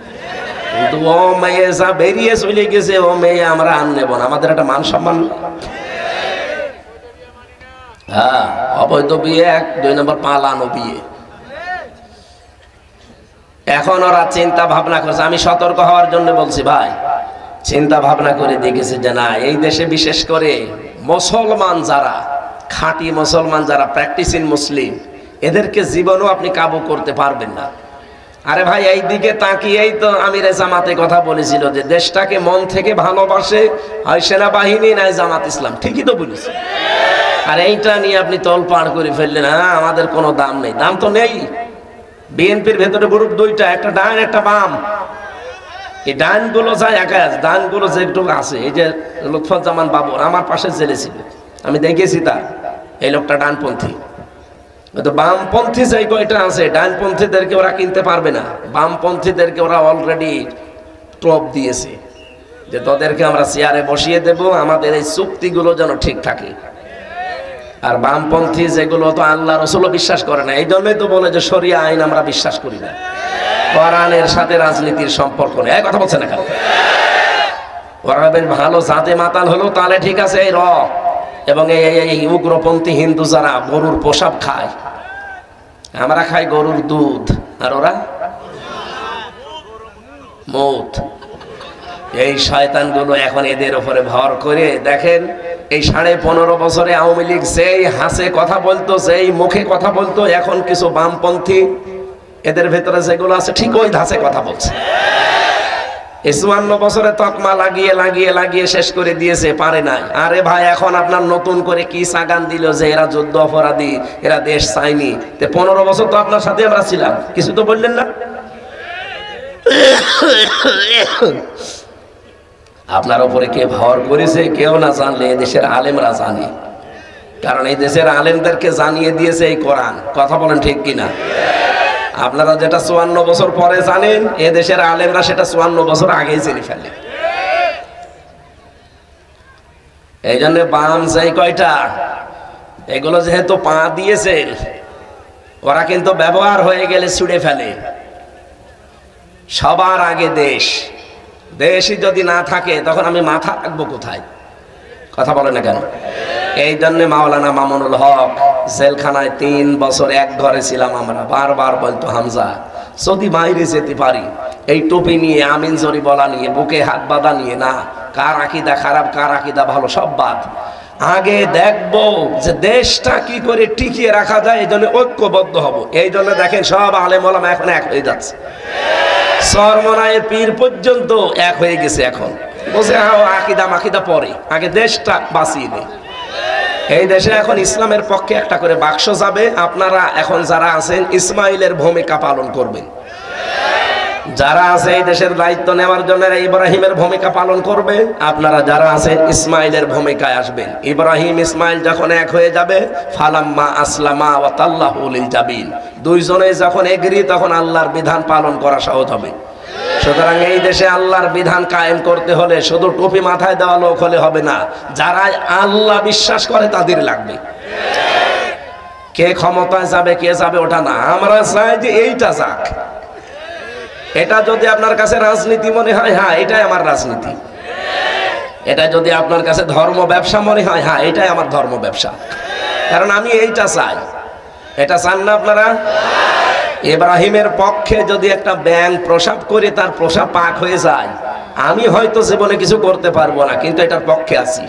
কিন্তু ও মেয়ে যা বেরিয়ে চলে গেছে, ও মেয়ে আমরা আন নেব না, আমাদের একটা মান সম্মান। হ্যাঁ, অবৈধ বিয়ে 1, 2 নম্বর পালানো বিয়ে। এখন ওরা চিন্তা ভাবনা করছে, আমি সতর্ক হওয়ার জন্য বলছি ভাই, চিন্তা ভাবনা করে দেখেছে যে না, এই দেশে বিশেষ করে মুসলমান যারা, খাঁটি মুসলমান যারা, প্র্যাকটিসিং মুসলিম, এদেরকে জীবনও আপনি কাবু করতে পারবেন না। আরে ভাই এই দিকে তাকিয়েই তো আমিরে জামাতে কথা বলেছিল যে দেশটাকে মন থেকে ভালোবাসে হয় সেনাবাহিনী নাই জামাত ইসলাম, ঠিকই তো বলেছি। আর এইটা নিয়ে আপনি তলপাড় করে ফেললেন, হ্যাঁ আমাদের কোনো দাম নেই। দাম তো নেই। বিএনপির ভেতরে গ্রুপ দুইটা, একটা ডান একটা বাম। এই ডান গুলো যায় একাজ, ডান গুলো যেটুকু আছে, এই যে লুৎফুজ্জামান বাবর আমার পাশে জেলে ছিল, আমি দেখেছি তা এই লোকটা ডানপন্থী। বামপন্থী যে কয়টা আছে ডানপন্থীদেরকে ওরা কিনতে পারবে না, বামপন্থীদেরকে ওরা অলরেডি টপ দিয়েছে যে তোদেরকে আমরা চেয়ারে বসিয়ে দেব, আমাদের এই চুক্তিগুলো যেন ঠিক থাকে। আর বামপন্থী যেগুলো তো আল্লাহ রসুলও বিশ্বাস করে না, এই জন্যই তো বলে যে শরিয়া আইন আমরা বিশ্বাস করি না, কোরআনের সাথে রাজনীতির সম্পর্ক নেই। কথা বলছে না কেন? ওরা বেশ ভালো জাতে মাতাল হলো তাহলে ঠিক আছে। এই এবং এই উগ্রপন্থী হিন্দু যারা গরুর পোশাক খায়, আমরা খাই গরুর দুধ আর ওরা মৌত। এই শয়তানগুলো এখন এদের উপরে ভর করে দেখেন এই 15.5 বছরে আওয়ামী লীগ সেই হাসে কথা বলতো, সেই মুখে কথা বলতো, এখন কিছু বামপন্থী এদের ভেতরে যেগুলো আছে ঠিক ওই ধাঁচে কথা বলছে। 54 বছরে তকমা লাগিয়ে লাগিয়ে লাগিয়ে শেষ করে দিয়েছে, পারে নাই। আরে ভাই এখন আপনার নতুন করে কি সাগান দিল যে এরা যুদ্ধ অপরাধী, এরা দেশ চায়নি। 15 বছর তো আপনার সাথে আমরা ছিলাম, কিছু তো বললেন না। আপনার উপরে কে ভর করেছে কেউ না জানলে দেশের আলেমরা জানে, কারণ এই দেশের আলেমদেরকে জানিয়ে দিয়েছে এই কোরআন। কথা বলেন ঠিক কিনা? আপনারা যেটা 54 বছর পরে জানেন, এ দেশের আলেমরা সেটা 54 বছর আগেই জেনে ফেলে। এই জন্য বাম যাই কয়টা এগুলো যেহেতু পা দিয়েছেন, ওরা কিন্তু ব্যবহার হয়ে গেলে ছুড়ে ফেলে। সবার আগে দেশ, দেশই যদি না থাকে তখন আমি মাথা রাখবো কোথায়? কথা বলে না কেন? এই জন্য মাওলানা মামুনুল হক জেলখানায় 3 বছর এক ঘরে ছিলাম আমরা, বারবার বলতো হামজা যদি বাইরে যেতে পারি এই টুপি নিয়ে আমিন জরি বলা নিয়ে, বুকে হাত বাঁধা নিয়ে না, কার আকীদা খারাপ কার আকীদা ভালো সব বাদ, আগে দেখবো যে দেশটা কি করে টিকিয়ে রাখা যায়। এই জন্য ঐক্যবদ্ধ হব। এই জন্য দেখেন সব আলেম ওলামা এখন এক হয়ে যাচ্ছে, চরমনায়ের পীর পর্যন্ত এক হয়ে গেছে। এখন বলছে আকীদা মাকিদা পরে, আগে দেশটা বাঁচিয়ে নেই। এই দেশে এখন ইসলামের পক্ষে একটা করে বাক্স যাবে। আপনারা এখন যারা আছেন ইসমাইলের ভূমিকা পালন করবেন, যারা আছে এই দেশের দায়িত্ব নেওয়ার জন্য ইব্রাহিমের ভূমিকা পালন করবে। আপনারা যারা আছেন ইসমাইলের ভূমিকায় আসবেন। ইব্রাহিম ইসমাইল যখন এক হয়ে যাবে, ফালাম্মা আসলামা ওয়া তাল্লাহু লিল জাবিন, দুইজনে যখন এগ্রি তখন আল্লাহর বিধান পালন করা সহজ হবে। সুতরাং এই দেশে আল্লাহর বিধান কায়েম করতে হলে শুধু টুপি মাথায় দেওয়া লোক হলে হবে না, যারা আল্লাহ বিশ্বাস করে তাদের লাগবে। কে ক্ষমতায় যাবে কে যাবে ওটা না, আমরা চাই যে এইটা যাক। এটা যদি আপনার কাছে রাজনীতি মনে হয়, হ্যাঁ এটাই আমার রাজনীতি। এটা যদি আপনার কাছে ধর্ম ব্যবসা মনে হয়, হ্যাঁ এটাই আমার ধর্ম ব্যবসা, কারণ আমি এইটা চাই। এটা চান না আপনারা? ইব্রাহিমের পক্ষে যদি একটা ব্যাঙ প্রসাব করে তার প্রসাব পাক হয়ে যায়, আমি হয়তো জীবনে কিছু করতে পারবো না, কিন্তু এটার পক্ষে আছি।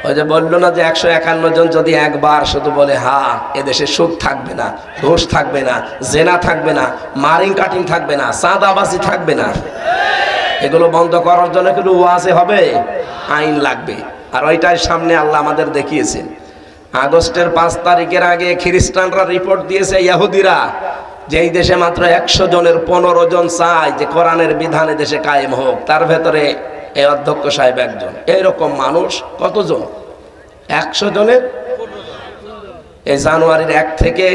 ওই যে বললো না যে 151 জন যদি একবার শুধু বলে হ্যাঁ এদেশে সুদ থাকবে না, ঘুষ থাকবে না, জেনা থাকবে না, মারিং কাটিং থাকবে না, চাঁদাবাজি থাকবে না, এগুলো বন্ধ করার জন্য কিন্তু ওয়াজে হবে, আইন লাগবে। আর ওইটার সামনে আল্লাহ আমাদের দেখিয়েছেন। আগস্টের 5 তারিখের আগে খ্রিস্টানরা রিপোর্ট দিয়েছে, ইহুদিরা, যে এই দেশে মাত্র 100 জনের 15 জন চায় যে কোরআনের বিধানে দেশে কায়েম হোক। তার ভেতরে এই অধ্যক্ষ সাহেব একজন। এইরকম মানুষ কতজন? 100 জনের এই জানুয়ারির 1 থেকে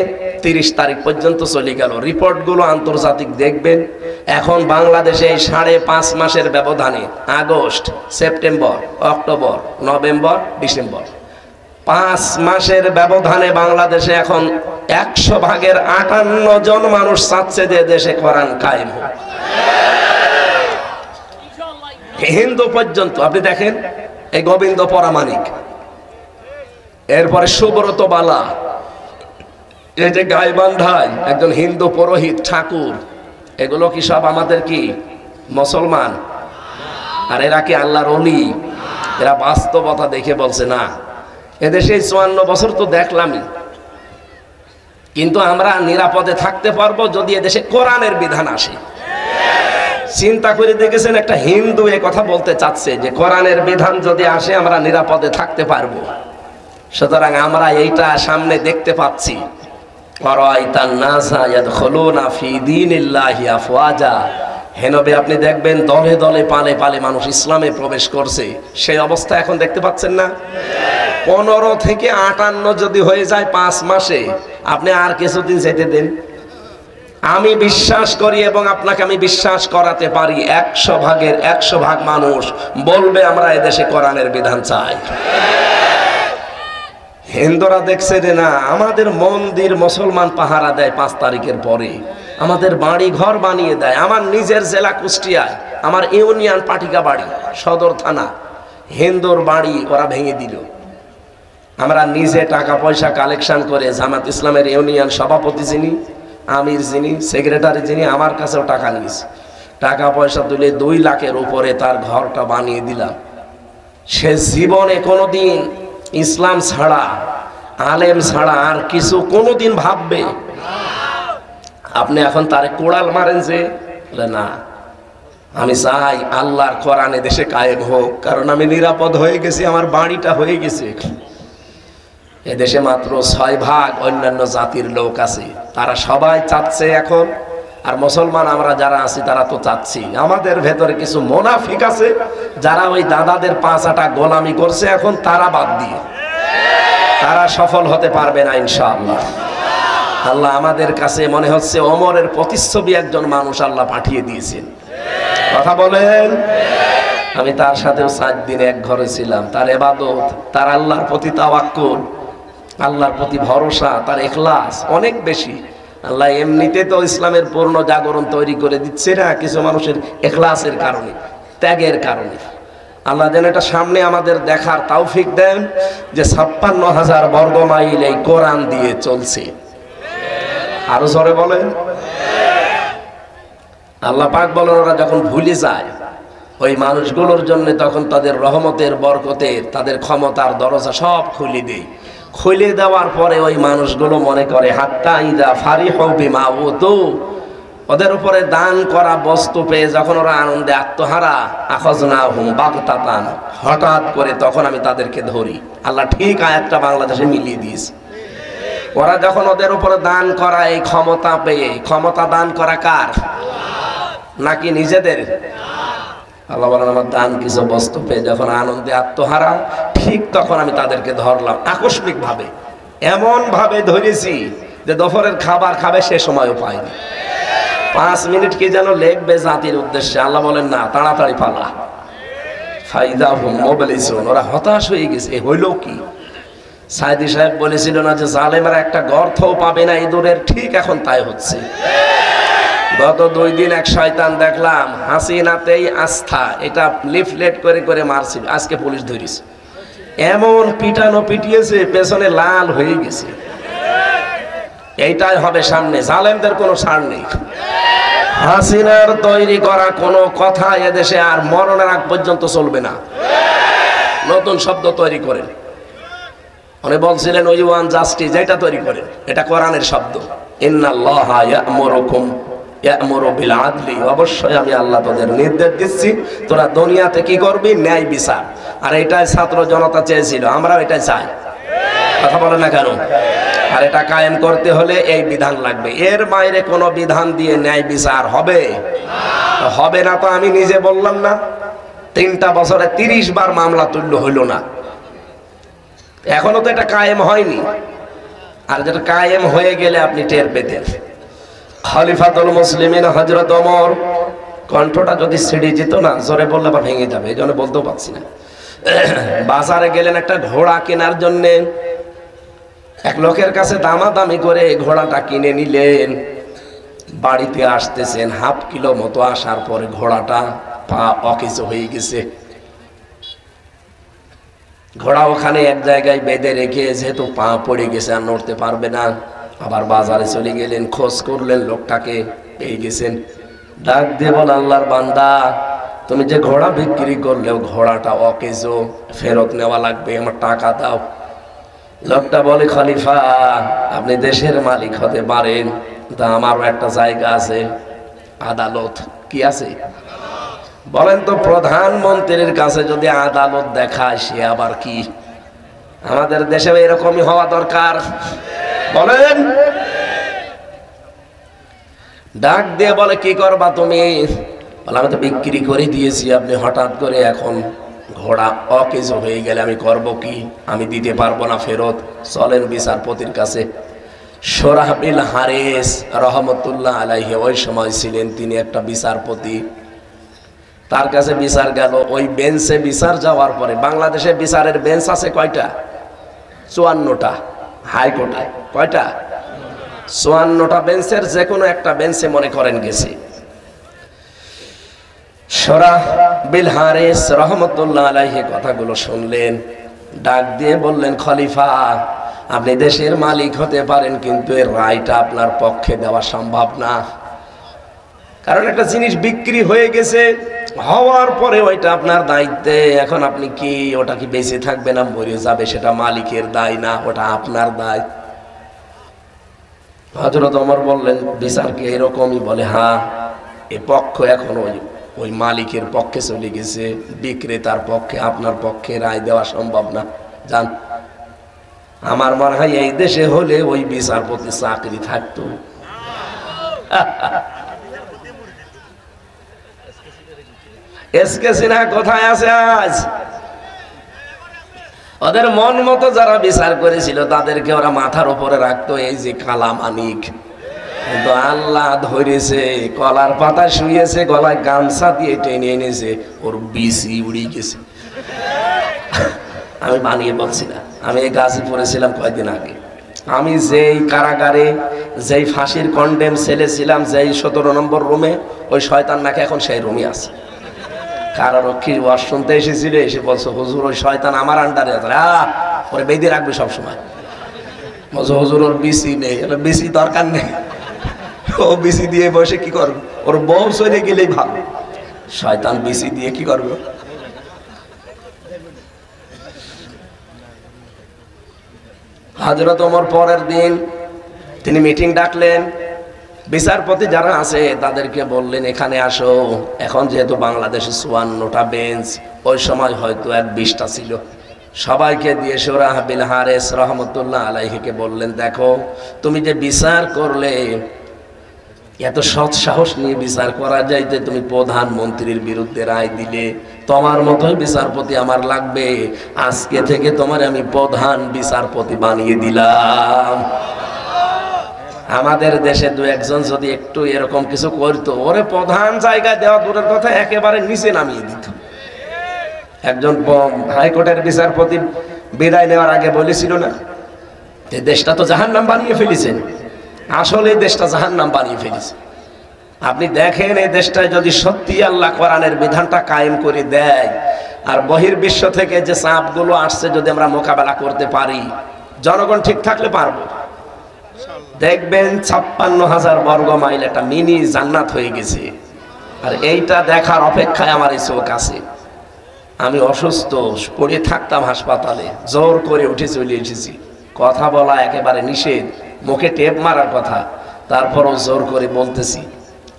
30 তারিখ পর্যন্ত চলে গেল। রিপোর্টগুলো আন্তর্জাতিক দেখবেন। এখন বাংলাদেশে এই 5.5 মাসের ব্যবধানে August, September, October, November, December, 5 মাসের ব্যবধানে বাংলাদেশে এখন 100 ভাগের 58 জন মানুষ চাচ্ছে যে দেশে কোরআন কায়েম হোক। হিন্দু পর্যন্ত আপনি দেখেন, এই গোবিন্দ পরামানিক, এরপরে সুব্রত বালা, এই যে গাইবান্ধায় একজন হিন্দু পুরোহিত ঠাকুর, এগুলো কি সব আমাদের কি মুসলমান? আর এরা কি আল্লাহর ওলি? এরা বাস্তবতা দেখে বলছে না। এদেশে 54 বছর তো দেখলামই, কিন্তু আমরা নিরাপদে থাকতে পারবো যদি এদেশে কোরআনের বিধান আসে। চিন্তা করে দেখেছেন, একটা হিন্দু এ কথা বলতে চাচ্ছে যে কোরআনের বিধান যদি আসে আমরা নিরাপদে থাকতে পারবো। সুতরাং আমরা এইটা সামনে দেখতে পাচ্ছি। হেনবে আপনি দেখবেন দলে দলে পালে পালে মানুষ ইসলামে প্রবেশ করছে, সেই অবস্থা এখন দেখতে পাচ্ছেন না? 15 থেকে 58 যদি হয়ে যায় 5 মাসে, আপনি আর কিছুদিন যেতে দেন। আমি বিশ্বাস করি এবং আপনাকে আমি বিশ্বাস করাতে পারি 100 ভাগের 100 ভাগ মানুষ বলবে আমরা এদেশে কোরআনের বিধান চাই। হিন্দুরা দেখছে যে না, আমাদের মন্দির মুসলমান পাহারা দেয় 5 তারিখের পরে, আমাদের বাড়ি ঘর বানিয়ে দেয়। আমার নিজের জেলা কুষ্টিয়ায়, আমার ইউনিয়ন পাটিকা বাড়ি সদর থানা, হিন্দুর বাড়ি ওরা ভেঙে দিল। আমরা নিজে টাকা পয়সা কালেকশন করে জামাত ইসলামের ইউনিয়ন সভাপতি যিনি, আমির যিনি, সেক্রেটারি যিনি, আমার কাছেও টাকা নিয়েছে। টাকা পয়সা তুলে 2 লাখের উপরে তার ঘরটা বানিয়ে দিলাম। সে জীবনে কোনোদিন ইসলাম ছাড়া, আলেম ছাড়া আর কিছু কোনোদিন ভাববে? আপনি এখন তারে কোড়াল মারেন যে না, আমি চাই আল্লাহর কোরআন দেশে কায়েম হোক, কারণ আমি নিরাপদ হয়ে গেছি, আমার বাড়িটা হয়ে গেছে। এদেশে মাত্র 6 ভাগ অন্যান্য জাতির লোক আছে, তারা সবাই চাচ্ছে এখন। আর মুসলমান আমরা যারা আছি তারা তো চাচ্ছি। আমাদের ভেতরে কিছু মুনাফিক আছে যারা ওই দাদাদের 5 আটা গোলামি করছে, এখন তারা বাদ দিয়ে তারা সফল হতে পারবে না ইনশাআল্লাহ। আল্লাহ আমাদের কাছে মনে হচ্ছে ওমরের প্রতিচ্ছবি একজন মানুষ আল্লাহ পাঠিয়ে দিয়েছেন। কথা বলেন। আমি তার সাথেও 4 দিন এক ঘরে ছিলাম। তার ইবাদত, তার আল্লাহর প্রতি তাওয়াক্কুল, আল্লাহর প্রতি ভরসা, তার ইখলাস অনেক বেশি। আল্লাহ এমনিতে তো ইসলামের পূর্ণ জাগরণ তৈরি করে দিচ্ছে না, কিছু মানুষের ইখলাসের কারণে, ত্যাগের কারণে। আল্লাহ যেন এটা সামনে আমাদের দেখার তৌফিক দেন যে 56,000 বর্গ মাইল এই কোরআন দিয়ে চলছে। আরো জোরে বলেন। আল্লাহ পাক বলেন ওরা যখন ভুলে যায় ওই মানুষগুলোর জন্য, তখন তাদের রহমতের বরকতের, তাদের ক্ষমতার দরজা সব খুলে দেয়। খুলে দেওয়ার পরে ওই মানুষগুলো মনে করে হাত্তা ইদা ফারিহু বিমা উতু, ওদের উপরে দান করা বস্তু পেয়ে যখন ওরা আনন্দে আত্মহারা, আখাযনাহুম বাগতাতান, হঠাৎ করে তখন আমি তাদেরকে ধরি। আল্লাহ ঠিক আয়াতটা বাংলাদেশে মিলিয়ে দিয়েছে। ওরা যখন ওদের উপরে দান করা এই ক্ষমতা পেয়ে, ক্ষমতা দান করা কার? নাকি নিজেদের? আল্লাহ বলেন আমার দান কিছু বস্তু পেয়ে যখন আনন্দে আত্মহারা, ঠিক তখন আমি তাদেরকে ধরলাম আকস্মিক ভাবে, এমন ভাবে ধরেছি যে দুপুরের খাবার খাবে সে সময়ও পায়নি। 5 মিনিট কি যেন লেখবে জাতির উদ্দেশ্যে। আল্লাহ বলেন না, তাড়াতাড়ি পালা। ফাইদাহুম মুবলিসুন, ওরা হতাশ হয়ে গেছে। হইল কি? সাইদি সাহেব বলেছিল না যে জালেমেরা একটা গর্তও পাবে না ইঁদুরের, ঠিক এখন তাই হচ্ছে। গত 2 দিন এক শয়তান দেখলাম হাসিনাতেই আস্থা, এটা লিফলেট করে করে মারছিল, আজকে পুলিশ ধরিস। এমন পিটানো পিটিয়েছে পেছনে লাল হয়ে গেছে। এইটাই হবে সামনে, জালেমদের কোনো ছাড় নেই। হাসিনার তৈরি করা কোনো কথা এদেশে আর মরণের আগ পর্যন্ত চলবে না। নতুন শব্দ তৈরি করেন। উনি বলছিলেন ওই ওয়ান জাস্টিস, যেটা তৈরি করেন, এটা কোরআনের শব্দ। ইন্নাল্লাহা ইয়া'মুরুকুম ইয়া'মুরু বিল আদলি, অবশ্যই আমি আল্লাহ তোদের নির্দেশ দিচ্ছি তোরা দুনিয়াতে কি করবি? ন্যায় বিচার। আর এটাই ছাত্র জনতা চেয়েছিল, আমরা এটাই চাই। কথা বলে না কেন? আর এটা কায়েম করতে হলে এই বিধান লাগবে। এর বাইরে কোনো বিধান দিয়ে ন্যায় বিচার হবে হবে না। তো আমি নিজে বললাম না, 3টা বছরে 30 বার মামলা তুললো, হইল না। এখনো তো এটা কায়েম হয়নি। আর যেটা কায়েম হয়ে গেলে আপনি টের পেতেন। খলিফাতুল মুসলিমিন হযরত ওমর, কণ্ঠটা যদি ছিঁড়ে যেত না, জোরে বললে আবার ভেঙে যাবে, এই জন্য বলতেও পারছি না। বাজারে গেলেন একটা ঘোড়া কেনার জন্য, এক লোকের কাছে দামাদামি করে ঘোড়াটা কিনে নিলেন। বাড়িতে আসতেছেন, ½ কিলো মতো আসার পরে ঘোড়াটা পা অকেজ হয়ে গেছে। ঘোড়া ওখানে এক জায়গায় বেঁধে রেখে, যেহেতু পা পড়ে গেছে আর নড়তে পারবে না, আবার বাজারে চলে গেলেন, খোঁজ করলেন, লোকটাকে পেয়ে গেছেন। ডাক দিয়ে বল, আল্লাহর বান্দা, তুমি যে ঘোড়া বিক্রি করলেও ঘোড়াটা অকেজো, ফেরত নেওয়া লাগবে, আমার টাকা দাও। লোকটা বলে, খলিফা আপনি দেশের মালিক হতে পারেন, তা আমারও একটা জায়গা আছে, আদালত। কি আছে? বলেন তো, প্রধানমন্ত্রীর কাছে যদি আদালত দেখায় সে আবার কি? আমাদের দেশে এরকমই হওয়া দরকার। বলেন। ডাক দিয়ে বলে, কি করবা তুমি? বলে, আমি তো বিক্রি করে দিয়েছি, আপনি হঠাৎ করে এখন ঘোড়া অকেজ হয়ে গেলে আমি করব কি? আমি দিতে পারবো না ফেরত। চলেন বিচারপতির কাছে। শোরাহ বিল হারিস রহমতুল্লাহ আলাইহি ওই সময় ছিলেন তিনি একটা বিচারপতি। তার কাছে বিচার গেল। ওই বেঞ্চে বিচার যাওয়ার পরে, বাংলাদেশে বিচারের বেঞ্চ আছে কয়টা? 54টা। হাইকোর্টে কয়টা? 54টা বেঞ্চের যে কোনো একটা বেঞ্চে মনে করেন গেছে। শোরাহ বিল হারিস রহমতুল্লাহ আলাইহি কথাগুলো শুনলেন, ডাক দিয়ে বললেন, খলিফা আপনি দেশের মালিক হতে পারেন, কিন্তু এর রায়টা আপনার পক্ষে দেওয়া সম্ভব না। কারণ একটা জিনিস বিক্রি হয়ে গেছে, হওয়ার পরে ওইটা আপনার দায়িত্বে। এখন আপনি কি ওটা কি বেঁচে থাকবে না মরে যাবে, সেটা মালিকের দায় না, ওটা আপনার দায়। হযরত ওমর বললেন, বিচার কি এরকমই? বলে, হ্যাঁ, এ পক্ষ এখন ওই মালিকের পক্ষে চলে গেছে, বিক্রেতার পক্ষে, আপনার পক্ষে রায় দেওয়া সম্ভব না। জান, আমার মনে হয় এই দেশে হলে ওই বিচারপতি চাকরি থাকতো। এসকে সিনহা কোথায় আছে আজ? ওদের মন মতো যারা বিচার করেছিল তাদেরকে ওরা মাথার উপরে রাখতো, এই যে কালা মানিক। কিন্তু আল্লাহ ধরেছে, কলার পাতা শুয়েছে, গলায় গামছা দিয়ে টেনে এনেছে, ওর বিসি উড়ে গেছে। আমি বানিয়ে বলছি না, আমি এই গাজীপুরে ছিলাম কয়েকদিন আগে। আমি যেই কারাগারে, যেই ফাঁসির কন্ডেম সেলে ছিলাম, যেই 17 নম্বর রুমে, ওই শয়তান নাকি এখন সেই রুমে আছে। কারারক্ষী ওয়াজ শুনতে এসেছিল, এসে বলছে, হুজুর ওই শয়তান আমার আন্ডারে আছে, ওরে বেঁধে রাখবে সবসময়। বলছে, হুজুর ওর বিসি নেই। বিসি দরকার নেই, ও বিসি দিয়ে বসে কি করবে? ওর বউ চলে গেলেই ভালো, শয়তান বিসি দিয়ে কি করবে? হযরত ওমর পরের দিন তিনি মিটিং ডাকলেন। বিচারপতি যারা আছে তাদেরকে বললেন, এখানে আসো। এখন যেহেতু বাংলাদেশে 54টা বেঞ্চ, ওই সময় হয়তো 20টা ছিল। সবাইকে দিয়ে শোরাহ বিল হারিস রহমতুল্লাহ আলাইহিকে বললেন, দেখো তুমি যে বিচার করলে, এত সৎ সাহস নিয়ে বিচার করা যায় যে তুমি প্রধানমন্ত্রীর বিরুদ্ধে রায় দিলে, তোমার মতোই বিচারপতি আমার লাগবে। আজকে থেকে তোমার আমি প্রধান বিচারপতি বানিয়ে দিলাম। আমাদের দেশে দু একজন যদি একটু এরকম কিছু করতো, ওরে প্রধান জায়গায় দেওয়া দূরের কথা, একেবারে নিচে নামিয়ে দিত। একজন হাইকোর্টের বিচারপতি বিদায় নেওয়ার আগে বলেছিল না, যে দেশটা তো জাহান্নাম বানিয়ে ফেলেছেন। আসলে এই দেশটা জাহান্নাম বানিয়ে ফেলেছে। আপনি দেখেন, এই দেশটায় যদি সত্যি আল্লাহ কোরআনের বিধানটা কায়েম করে দেয়, আর বহির্বিশ্ব থেকে যে চাপগুলো আসছে যদি আমরা মোকাবেলা করতে পারি, জনগণ ঠিক থাকলে পারবো। দেখবেন 56,000 বর্গ মাইল একটা মিনি জান্নাত হয়ে গেছে। আর এইটা দেখার অপেক্ষায় আমার এই চোখ আছে। আমি অসুস্থ পড়ে থাকতাম হাসপাতালে, জোর করে উঠে চলে এসেছি। কথা বলা একেবারে নিষেধ, মুখে টেপ মারার কথা, তারপরও জোর করে বলতেছি।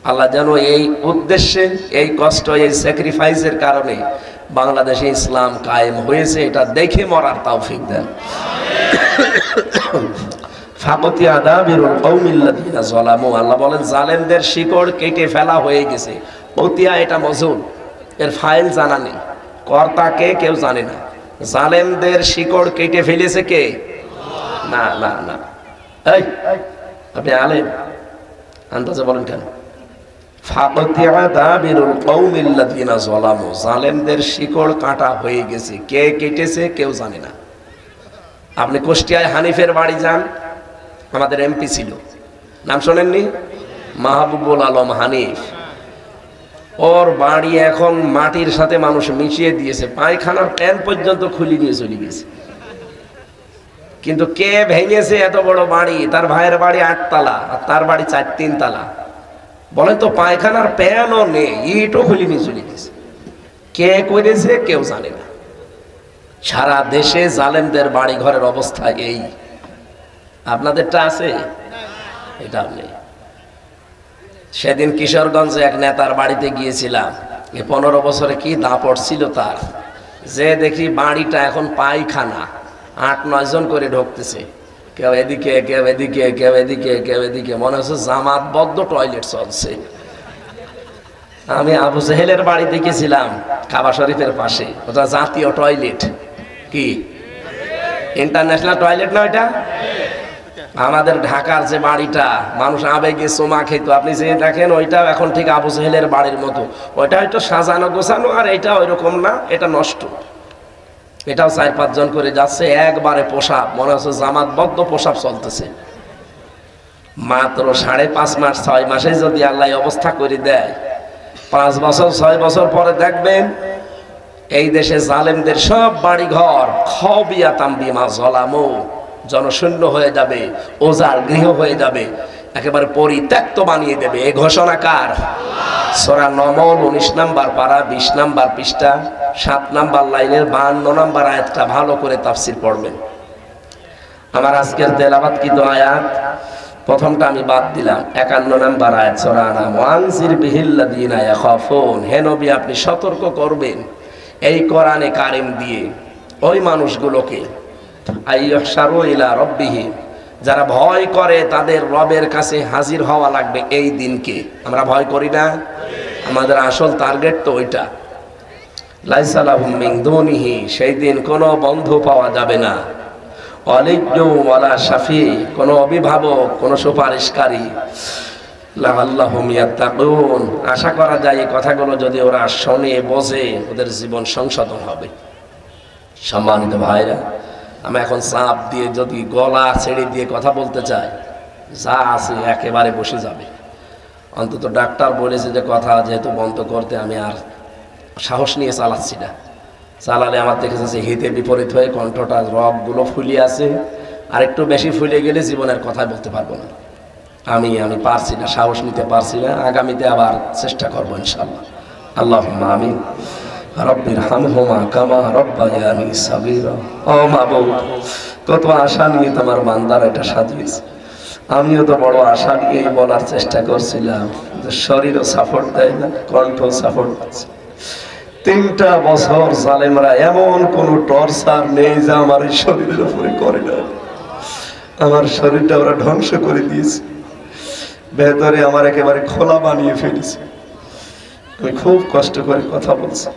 আল্লাহ যেন এই উদ্দেশ্যে, এই কষ্ট, এই স্যাক্রিফাইসের কারণে বাংলাদেশে ইসলাম কায়েম হয়েছে, এটা দেখে মরার তৌফিক দেন। ফাকতি আদাবিরুল কওমিল্লাযিনা যালামু, আল্লাহ বলেন জালেমদের শিকড় কেটে ফেলা হয়ে গেছে। পতিয়া এটা মজুল, এর ফাইল জানা নেই, কর্তা কে কেউ জানে না। জালেমদের শিকড় কেটে ফেলেছে কে? না না না, এই আপনি আলেম, আন্দাজে বলেন কেন? ফাকতি আদাবিরুল কওমিল্লাযিনা যালামু, জালেমদের শিকড় কাটা হয়ে গেছে। কে কেটেছে কেউ জানে না। আপনি কুষ্টিয়ায় হানিফের বাড়ি যান, আমাদের এমপি ছিল, নাম শোনেননি? মাহবুবুল আলম হানিফ। ওর বাড়ি এখন মাটির সাথে মানুষ মিশিয়ে দিয়েছে, পায়খানার প্যান পর্যন্ত খুলে নিয়ে চলে গেছে। কিন্তু কে ভেঙেছে এত বড় বাড়ি? তার ভাইয়ের বাড়ি 8 তলা, আর তার বাড়ি 3 তলা। বলেন তো, পায়খানার প্যানও নেই, ইটও খুলে নিয়ে চলে গেছে। কে করেছে কেউ জানে না। সারা দেশে জালেমদের বাড়ি ঘরের অবস্থা এই। আপনাদেরটা আছে? এটা নেই। সেদিন কিশোরগঞ্জে এক নেতার বাড়িতে গিয়েছিলাম। 15 বছরে কি দাপট ছিল তার, যে দেখি বাড়িটা এখন পায়খানা, 8-9 জন করে ঢুকতেছে, কেউ এদিকে কেউ এদিকে কেউ এদিকে কেউ এদিকে, মনে হচ্ছে জামাতবদ্ধ টয়লেট চলছে। আমি আবু জেহেলের বাড়িতে গেছিলাম, কাবা শরীফের পাশে, ওটা জাতীয় টয়লেট। কি ইন্টারন্যাশনাল টয়লেট না ওইটা? আমাদের ঢাকার যে বাড়িটা মানুষ আবেগে চোমা খেত, আপনি যে দেখেন ওইটা এখন ঠিক আবু জেহেলের বাড়ির মতো। ওইটা হয়তো সাজানো গোছানো, আর এটা ওইরকম না, এটা নষ্ট। এটাও 4-5 জন করে যাচ্ছে, একবারে পোশাক, মনে হচ্ছে জামাতবদ্ধ পোশাক চলতেছে। মাত্র 5.5 মাস 6 মাসে যদি আল্লাহ অবস্থা করে দেয়, 5 বছর 6 বছর পরে দেখবেন এই দেশে জালেমদের সব বাড়ি ঘর খাওবিয়াতাম বিমা জলামু, জনশূন্য হয়ে যাবে, ওজার গৃহ হয়ে যাবে, একেবারে পরিত্যক্ত বানিয়ে দেবে। এই ঘোষণা কার? সূরা নমল 19 নম্বর পারা 20 নম্বর পৃষ্ঠা 7 নম্বর লাইনের 52 নম্বর আয়াতটা ভালো করে তাফসীর পড়বেন। আমার আজকের তেলাওয়াতকৃত আয়াত প্রথমটা আমি বাদ দিলাম, 51 নম্বর আয়াত সূরা নাম, ওয়ানজির বিহিল্লাযিনা ইয়াখাফুন, হে নবী আপনি সতর্ক করবেন এই কোরআনে কারিম দিয়ে ওই মানুষগুলোকে, আইয়ুহশারু ইলা রাব্বিহিম, যারা ভয় করে তাদের রবের কাছে হাজির হওয়া লাগবে এই দিনকে। আমরা ভয় করি না? আমাদের আসল টার্গেট তো ওইটা। লাইসা লাহুম মিন দুনিহি, সেই দিন কোনো বন্ধু পাওয়া যাবে না, ওয়ালিয়্যু ওয়ালা শাফি, কোনো অভিভাবক, কোনো সুপারিশকারী, লাআল্লাহুম ইয়াত্তাকুন, আশা করা যায় এই কথাগুলো যদি ওরা শোনে বোঝে ওদের জীবন সংশোধন হবে। সম্মানিত ভাইরা, আমি এখন চাপ দিয়ে যদি গলা ছেড়ে দিয়ে কথা বলতে চাই, যা আছে একেবারে বসে যাবে। অন্তত ডাক্তার বলেছে যে কথা যেহেতু বন্ধ করতে, আমি আর সাহস নিয়ে চালাচ্ছি না। চালালে আমার দেখেছে হিতে বিপরীত হয়ে কণ্ঠটা রগগুলো ফুলে আছে, আর একটু বেশি ফুলে গেলে জীবনের কথা বলতে পারবো না। আমি পারছি না, সাহস নিতে পারছি না। আগামীতে আবার চেষ্টা করবো ইনশাআল্লাহ। আল্লাহুম্মা আমিন। রব্বির হামহুমা কামা রব্বায়ানি সাগীরা। ও মাবুদ, কত আশা নিয়ে তোমার বান্দার এটা সাজিয়েছে, আমিও তো বড় আশা নিয়েই বলার চেষ্টা করছিলাম, শরীরও সাপোর্ট দেয় না, কণ্ঠ সাপোর্ট পাচ্ছে। 3টা বছর জালেমরা এমন কোন টর্চার নেই যা আমার এই শরীরের উপরে করে না। আমার শরীরটা ওরা ধ্বংস করে দিয়েছে, ভেতরে আমার একেবারে খোলা বানিয়ে ফেলেছে। আমি খুব কষ্ট করে কথা বলছি,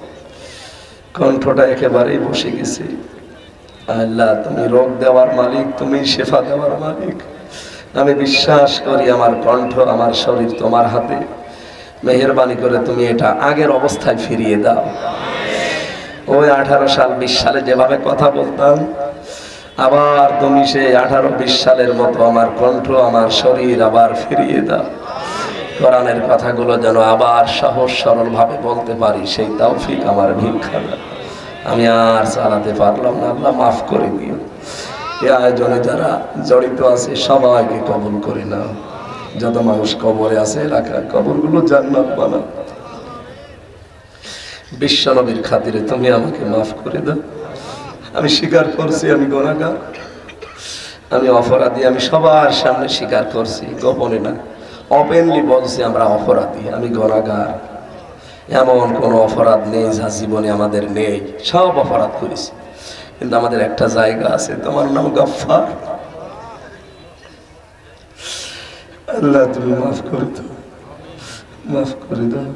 কণ্ঠটা একেবারেই বসে গেছে। আল্লাহ, তুমি রোগ দেওয়ার মালিক, তুমি শেফা দেওয়ার মালিক। আমি বিশ্বাস করি আমার কণ্ঠ, আমার শরীর তোমার হাতে। মেহেরবানি করে তুমি এটা আগের অবস্থায় ফিরিয়ে দাও। ওই 18 সাল 20 সালে যেভাবে কথা বলতাম, আবার তুমি সেই 18-20 সালের মতো আমার কণ্ঠ, আমার শরীর আবার ফিরিয়ে দাও। কোরআনের কথাগুলো যেন আবার সহজ সরল ভাবে বলতে পারি, সেই তৌফিক আমার ভিক্ষা দাও। আমি আর চালাতে পারলাম না, আল্লাহ মাফ করে দিও। এই আয়োজনে যারা জড়িত আছে সবাইকে কবুল করে নাও। যত মানুষ কবরে আছে এলাকার কবরগুলো জান্নাত বানাও। বিশ্ব নবীর খাতিরে তুমি আমাকে মাফ করে দাও। আমি স্বীকার করছি আমি গুনাহগার, আমি অপরাধী। আমি সবার সামনে স্বীকার করছি, গোপনে না, ওপেনলি বলছি আমরা অপরাধী, আমি গুনাহগার। এমন কোন অপরাধ নেই যা জীবনে আমাদের নেই, সব অপরাধ করেছি। কিন্তু আমাদের একটা জায়গা আছে, তোমার নাম গফফার। আল্লাহ তুমি মাফ করে দাও, মাফ করে দাও।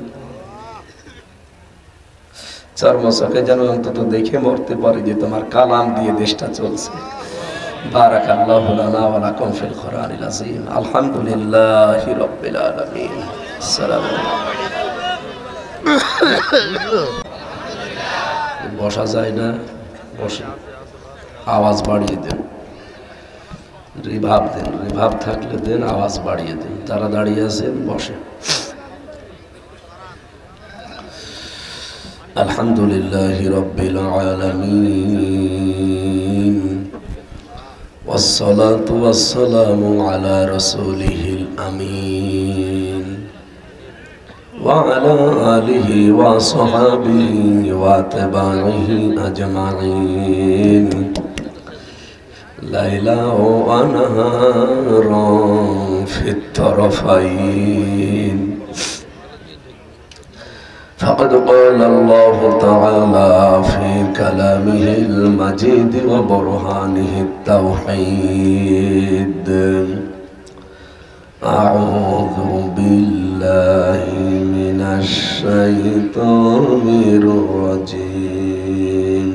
চর্মচকে যেন অন্তত দেখে মরতে পারি যে তোমার কালাম দিয়ে দেশটা চলছে। বারাকাল্লাহু লানা ওয়া লাকুম ফিল কুরআনিল আযীম। আলহামদুলিল্লাহি রাব্বিল আলামিন। আসসালামু আলাইকুম। বসা যায় না, বসে আওয়াজ বাড়িয়ে দেন, রিভাব দেন, রিভাব থাকলে দেন, আওয়াজ বাড়িয়ে দেন। যারা দাঁড়িয়ে আছেন বসে। আলহামদুলিল্লাহি রাব্বিল আলামিন ওয়াসসালাতু ওয়াসসালামু আলা রাসূলিহিল আমিন وعلى آله وصحبه واتباعه أجمعين ليلا ونهارا في الطرفين فقد قال الله تعالى في كلامه المجيد وبرهانه التوحيد أعوذ بالله من الشيطان الرجيم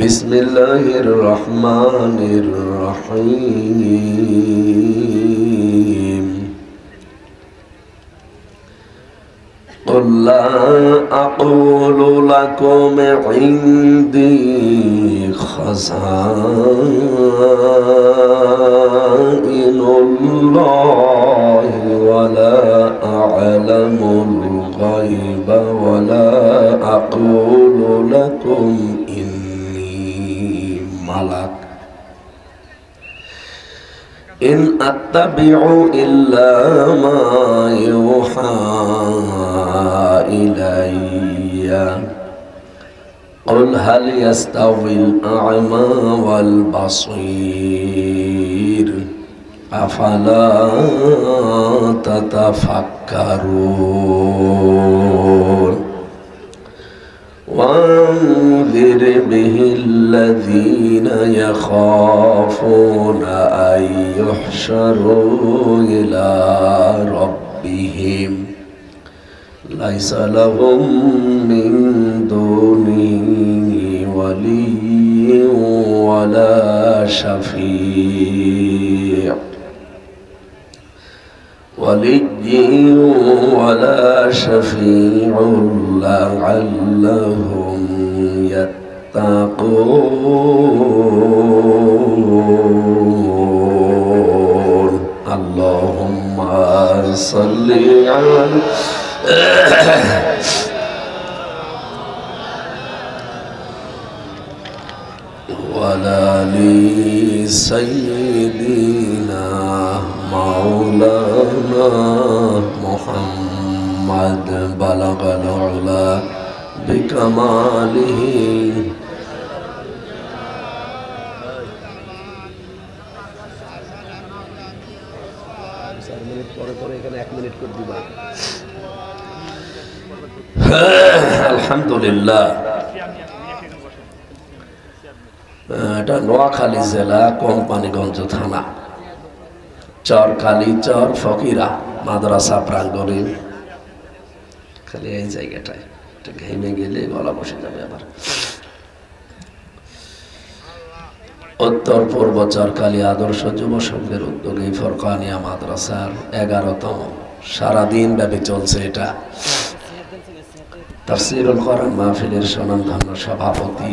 بسم الله الرحمن الرحيم قل لا أقول لكم عندي خزائن الله ولا أعلم الغيب ولا أقول لكم إني ملك إن أتبع إلا ما يوحى إلي قل هل يستوي الأعمى والبصير أفلا تتفكرون وانذر به الذين يخافون أن يحشروا إلى ربهم ليس لهم من دونه ولي ولا شفيع لعلهم يتقون اللهم صل على وعلى سيدنا مولانا محمد بلغ العلا بكماله আলহামদুলিল্লাহ এটা নোয়াখালী জেলা কোম্পানিগঞ্জ থানা চর কালীচর ফকিরা মাদ্রাসা প্রাঙ্গণে খালি এই জায়গাটায় ঘেমে গেলে গলা বসে যাবে আবার উত্তর পূর্ব চরকালী আদর্শ যুব সংঘের উদ্যোগে ফরকানিয়া মাদ্রাসার 11তম সারাদিন ব্যাপী চলছে এটা তাফসীরুল কোরআন মাহফিলের স্বনামধন্য সভাপতি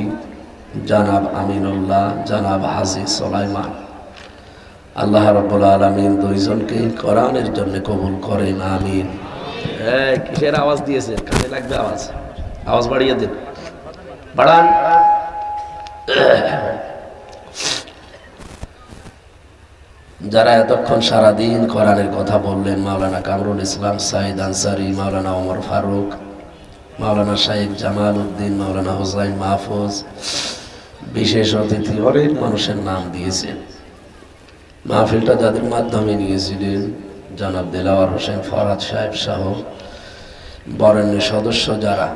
জনাব আমিনুল্লাহ জনাব হাজী সুলাইমান আল্লাহ রাব্বুল আলামিন দুইজনকে কোরআনের জন্য কবুল করেন আমিন। এই কিসের আওয়াজ দিয়েছে? কানে লাগবে আওয়াজ, আওয়াজ বাড়িয়ে দিন, বাড়ান। যারা এতক্ষণ সারাদিন কোরআনের কথা বললেন, মাওলানা কামরুল ইসলাম সাইদ আনসারি, মাওলানা ওমর ফারুক, মাওলানা শাইখ জামাল উদ্দিন, মাওলানা হুসাইন মাহফুজ, বিশেষ অতিথি অনেক মানুষের নাম দিয়েছেন। মাহফিলটা যাদের মাধ্যমে নিয়েছিলেন জনাব দেলাওয়ার হোসেন ফরহাদ সাহেব সহ বরেণ্য সদস্য যারা,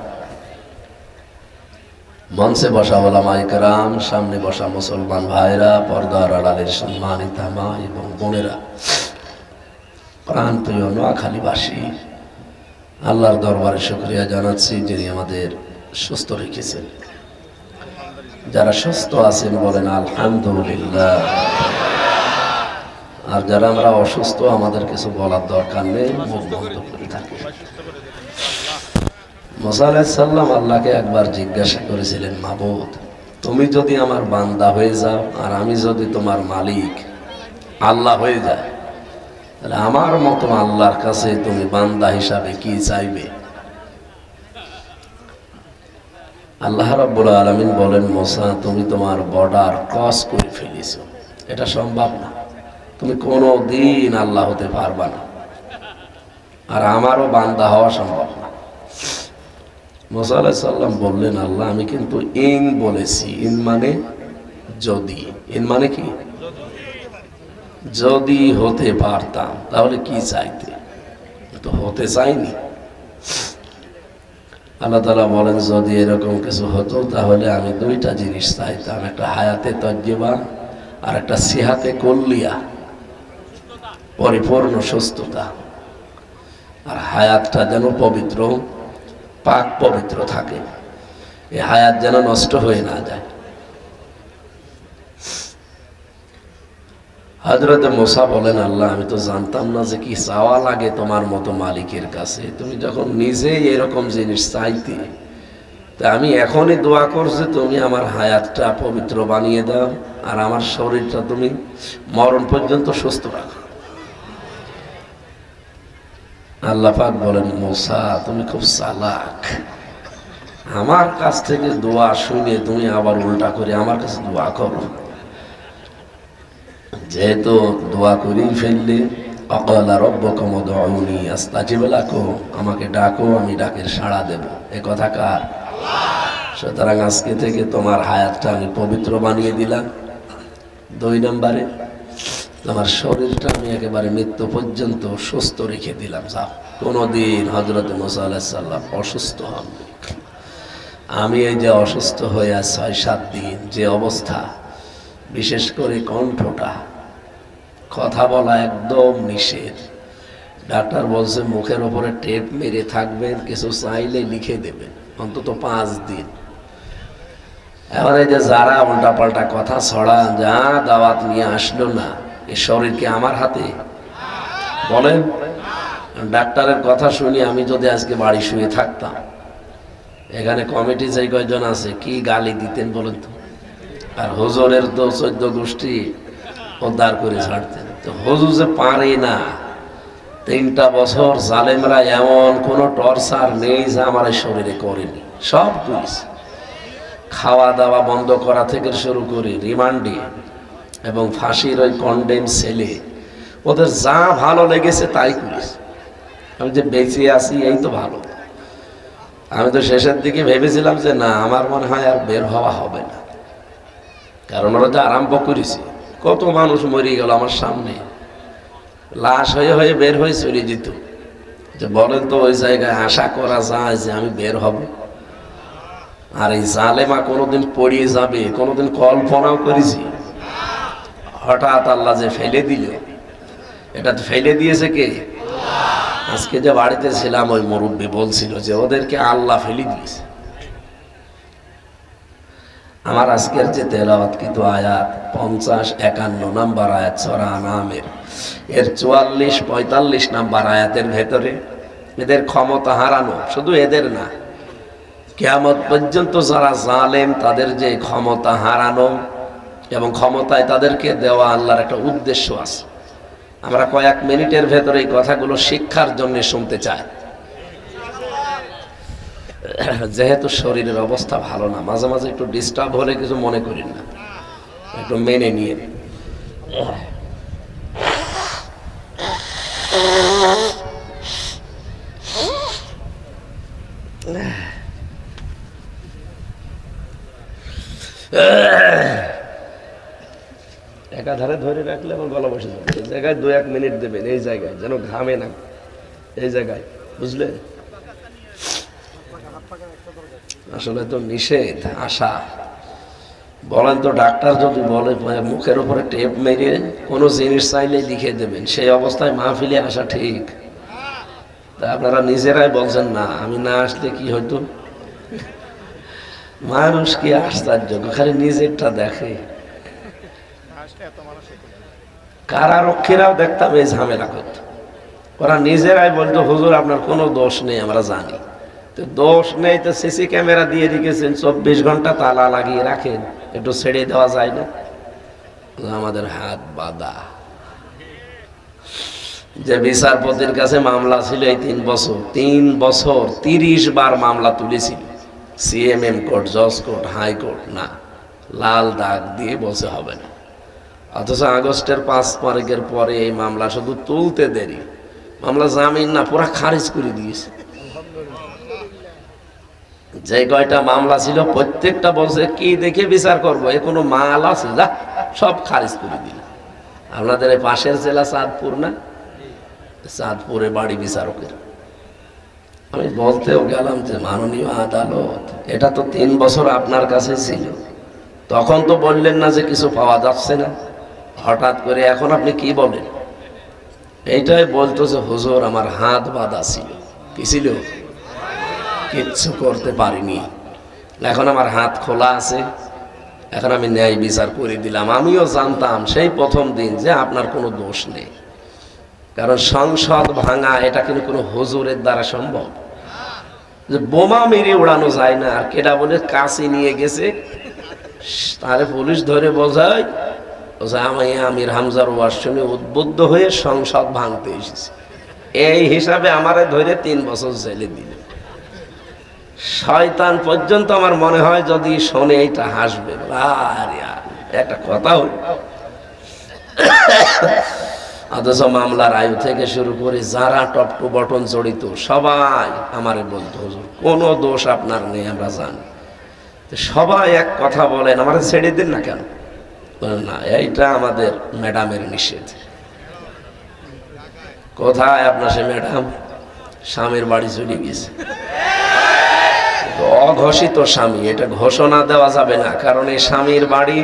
মঞ্চে বসা ওলামায়ে কেরাম, সামনে বসা মুসলমান ভাইরা, পর্দার আড়ালের সম্মানিত মা এবং বোনেরা, প্রাণপ্রিয় নোয়াখালীবাসী, আল্লাহর দরবারে শুকরিয়া জানাচ্ছি যিনি আমাদের সুস্থ রেখেছেন। যারা সুস্থ আছেন বলেন আলহামদুলিল্লাহ। আর যারা আমরা অসুস্থ, আমাদের কিছু বলার দরকার নেই, মুখ বন্ধ করে থাকি। মুসা আলাইহিস সালাম আল্লাহকে একবার জিজ্ঞাসা করেছিলেন, মাবুদ তুমি যদি আমার বান্দা হয়ে যাও আর আমি যদি তোমার মালিক আল্লাহ হয়ে যায়, তাহলে আমার মতো আল্লাহর কাছে তুমি বান্দা হিসাবে কি চাইবে? আল্লাহ রাব্বুল আলামিন বলেন, মুসা তুমি তোমার বর্ডার ক্রস করে ফেলেছো, এটা সম্ভব না, তুমি কোনোদিন আল্লাহ হতে পারবা না। আর আমারও বান্দা হওয়া সম্ভব না। মুসা আলাইহিস সালাম বললেন, আল্লাহ আমি কিন্তু ইন বলেছি, ইন মানে যদি, ইন মানে কি যদি হতে পারতাম, তাহলে কি চাইতে, তো হতে চাইনি। আল্লাহ তাআলা বলেন যদি এরকম কিছু হতো তাহলে আমি দুইটা জিনিস চাইতাম, একটা হায়াতে তজ্জিবা আর একটা সিহাতে কুল্লিয়া, পরিপূর্ণ সুস্থতা। আর হায়াতটা যেন পবিত্র, পাক পবিত্র থাকে, এই হায়াত যেন নষ্ট হয়ে না যায়। হযরত মুসা বলেন, আল্লাহ আমি তো জানতাম না যে কি চাওয়া লাগে তোমার মতো মালিকের কাছে। তুমি যখন নিজেই এরকম জিনিস চাইতে, তা আমি এখনই দোয়া করছি তুমি আমার হায়াতটা পবিত্র বানিয়ে দাও আর আমার শরীরটা তুমি মরণ পর্যন্ত সুস্থ রাখো। আল্লাহ পাক বলেন, মুসা তুমি খুব চালাক, আমার কাছ থেকে দোয়া শুনে তুমি আবার উল্টা করে আমার কাছে দোয়া করো। যেহেতু দোয়া করেই ফেললে, অকালা রব্বুকুম উদউনি আস্তাজিব লাকুম, আমাকে ডাকো আমি ডাকের সাড়া দেব, এ কথা কার? সুতরাং আজকে থেকে তোমার হায়াতটা আমি পবিত্র বানিয়ে দিলাম। 2 নম্বরে তোমার শরীরটা আমি একেবারে মৃত্যু পর্যন্ত সুস্থ রেখে দিলাম। যাও, কোনোদিন হযরত মুসা আলাইহিস সালাম অসুস্থ হননি। আমি এই যে অসুস্থ হয়ে 6-7 দিন যে অবস্থা, বিশেষ করে কণ্ঠটা, কথা বলা একদম নিষেধ। ডাক্তার বলছে মুখের ওপরে টেপ মেরে থাকবেন, কিছু চাইলে লিখে দেবেন, অন্তত 5 দিন। এবার এই যে যারা উল্টাপাল্টা কথা ছড়া, যা দাওয়াত নিয়ে আসলো না, এই শরীর কি আমার হাতে? বলেন, ডাক্তারের কথা শুনি আমি যদি আজকে বাড়ি শুয়ে থাকতাম, এখানে কমিটি যে কয়জন আছে কি গালি দিতেন বলেন তো। আর হুজুরের তো 14 গোষ্ঠী উদ্ধার করে ছাড়তেন। তো হুজুর যে পারে না, 3টা বছর জালেমরা এমন কোন টর্চার নেই যে আমার শরীরে করেনি, সব করেছে। খাওয়া দাওয়া বন্ধ করা থেকে শুরু করে রিমান্ডে এবং ফাঁসির ওই কন্ডেম সেলে ওদের যা ভালো লেগেছে তাই করেছে। আমি যে বেঁচে আছি এই তো ভালো। আমি তো শেষের দিকে ভেবেছিলাম যে না, আমার মনে হয় আর বের হওয়া হবে না, কারণ ওরা তো আরম্ভ করেছে। কত মানুষ মরে গেল আমার সামনে, লাশ হয়ে হয়ে বের হয়ে চলে যেত। যে বলেন তো ওই জায়গায় আশা করা যায় যে আমি বের হব? আর এই জালেমা কোনোদিন পড়িয়ে যাবে কোনোদিন কল্পনাও করেছি? হঠাৎ আল্লাহ যে ফেলে দিল, এটা তো ফেলে দিয়েছে কে? আজকে যে বাড়িতে ছিলাম ওই মুরব্বী বলছিল যে ওদেরকে আল্লাহ ফেলে দিয়েছে। আমার আজকের যে তেলাওয়াতকৃত আয়াত 50-51 নম্বর আয়াত সূরা আনামের, এর 44-45 নম্বর আয়াতের ভেতরে এদের ক্ষমতা হারানো, শুধু এদের না, কিয়ামত পর্যন্ত যারা জালেম তাদের যে ক্ষমতা হারানো এবং ক্ষমতায় তাদেরকে দেওয়া আল্লাহর একটা উদ্দেশ্য আছে। আমরা কয়েক মিনিটের ভেতরে এই কথাগুলো শিক্ষার জন্য শুনতে চাই। যেহেতু শরীরের অবস্থা ভালো না, মাঝে মাঝে একটু ডিস্টার্ব হলে কিছু মনে করি না, একটু মেনে নিয়ে। একাধারে ধরে রাখলে আমার গলা বসে যাবে। এই জায়গায় 2-1 মিনিট দেবেন, এই জায়গায় যেন ঘামে না, এই জায়গায়, বুঝলেন? আসলে তো নিষেধ আশা। বলেন তো, ডাক্তার যদি বলে মুখের উপরে টেপ মেরে কোনো জিনিস চাইলে লিখে দেবেন, সেই অবস্থায় মাহফিলে আসা ঠিক? তা আপনারা নিজেরাই বলছেন না, আমি না আসলে কি হইতো? মানুষ কি আশ্চর্য, খালি নিজেরটা দেখে। কারারক্ষীরাও দেখতাম এই ঝামেলা করতো, ওরা নিজেরাই বলতো হুজুর আপনার কোনো দোষ নেই, আমরা জানি। তো দোষ নেই তো সিসি ক্যামেরা দিয়ে রেখেছেন, 24 ঘন্টা তালা লাগিয়ে রাখেন, একটু ছেড়ে দেওয়া যায় না? আমাদের হাত বাঁধা। যে বিচারপতির কাছে মামলা ছিল এই 3 বছর, 3 বছর 30 বার মামলা তুলেছিল, সিএমএম কোর্ট, জজ কোর্ট, হাইকোর্ট, না, লাল দাগ দিয়ে বসে হবে না। অথচ আগস্টের 5 তারিখের পরে এই মামলা শুধু তুলতে দেরি, মামলা জামিন না, পুরা খারিজ করে দিয়েছে। যে কয়টা মামলা ছিল প্রত্যেকটা বলছে কি দেখে বিচার করবো, এ কোনো মাল আছে যা, সব খারিজ করে দিল। আপনাদের এই পাশের জেলা চাঁদপুর না, চাঁদপুরে বাড়ি বিচারকের। আমি বলতেও গেলাম যে মাননীয় আদালত, এটা তো 3 বছর আপনার কাছে ছিল, তখন তো বললেন না যে কিছু পাওয়া যাচ্ছে না, হঠাৎ করে এখন আপনি কি বলেন? এইটাই বলতো যে হুজুর আমার হাত বাঁধা ছিল। কি ছিল? কিচ্ছু করতে পারিনি, এখন আমার হাত খোলা আছে, এখন আমি ন্যায় বিচার করে দিলাম। আমিও জানতাম সেই প্রথম দিন যে আপনার কোনো দোষ নেই, কারণ সংসদ ভাঙা এটা কিন্তু কোনো হুজুরের দ্বারা সম্ভব। যে বোমা মেরে উড়ানো যায় না, আর কেডা বলে কাছে নিয়ে গেছে, তারে পুলিশ ধরে বোঝায় আমি আমির হামজার ওয়াজ শুনে উদ্বুদ্ধ হয়ে সংসদ ভাঙতে এসেছি, এই হিসাবে আমারে ধরে 3 বছর জেলে দিল। শয়তান পর্যন্ত আমার মনে হয় যদি শোনে এইটা হাসবে, একটা কথা হল। অথচ মামলার আয়ু থেকে শুরু করে যারা টপ টু বটন জড়িত সবাই আমারে বলতো হুজুর কোনো দোষ আপনার নেই, আমরা জানি। সবাই এক কথা বলেন, আমারে ছেড়ে দিন না কেন? না, এইটা আমাদের ম্যাডামের নিষেধ। কোথায় আপনার সে ম্যাডাম? স্বামীর বাড়ি চলে গেছে। অঘোষিত স্বামী, এটা ঘোষণা দেওয়া যাবে না, কারণ এই স্বামীর বাড়ি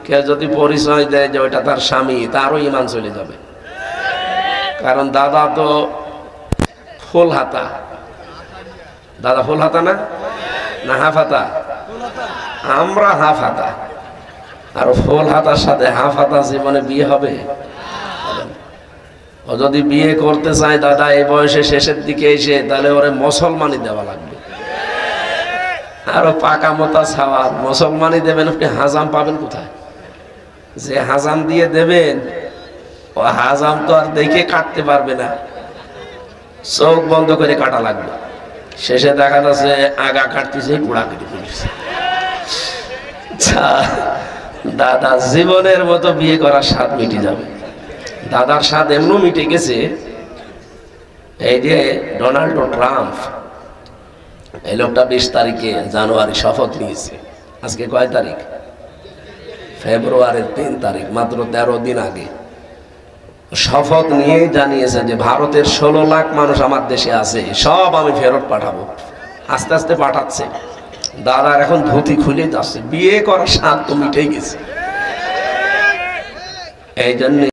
কেউ যদি পরিচয় দেয় যে ওইটা তার স্বামী, তারও ঈমান চলে যাবে। কারণ দাদা তো ফুল হাতা, দাদা ফুল হাতা না, না হাফ হাতা? আমরা হাফ হাতা, আর ফুল হাতার সাথে হাফ হাতা জীবনে বিয়ে হবে? ও যদি বিয়ে করতে চায় দাদা এই বয়সে শেষের দিকে এসে, তাহলে ওরে মুসলমানি দেওয়া লাগবে। আরো পাকা মোতা ছাওয়া মুসলমানি দেবেন, আপনি হাজাম পাবেন কোথায়? যে হাজাম দিয়ে দেবেন, ও হাজাম তো আর দেখে কাটতে পারবে না, চোখ বন্ধ করে কাটা লাগবে। শেষে দেখা যাচ্ছে আগা কাটতেছে, গোড়া কেটে ফেলছে। দাদা জীবনের মতো বিয়ে করার স্বাদ মিটে যাবে। দাদার স্বাদ এমনও মিটে গেছে, এই যে ডোনাল্ড ট্রাম্প, এই লোকটা 20 তারিখে জানুয়ারি শপথ নিয়েছে। আজকে কয় তারিখ? ফেব্রুয়ারির 3 তারিখ, মাত্র 13 দিন আগে শপথ নিয়ে জানিয়েছে যে ভারতের 16 লাখ মানুষ আমার দেশে আছে, সব আমি ফেরত পাঠাবো। আস্তে আস্তে পাঠাচ্ছে। দাদার এখন ধুতি খুলে যাচ্ছে, বিয়ে করার স্বাদ তো মিটেই গেছে। এই জন্য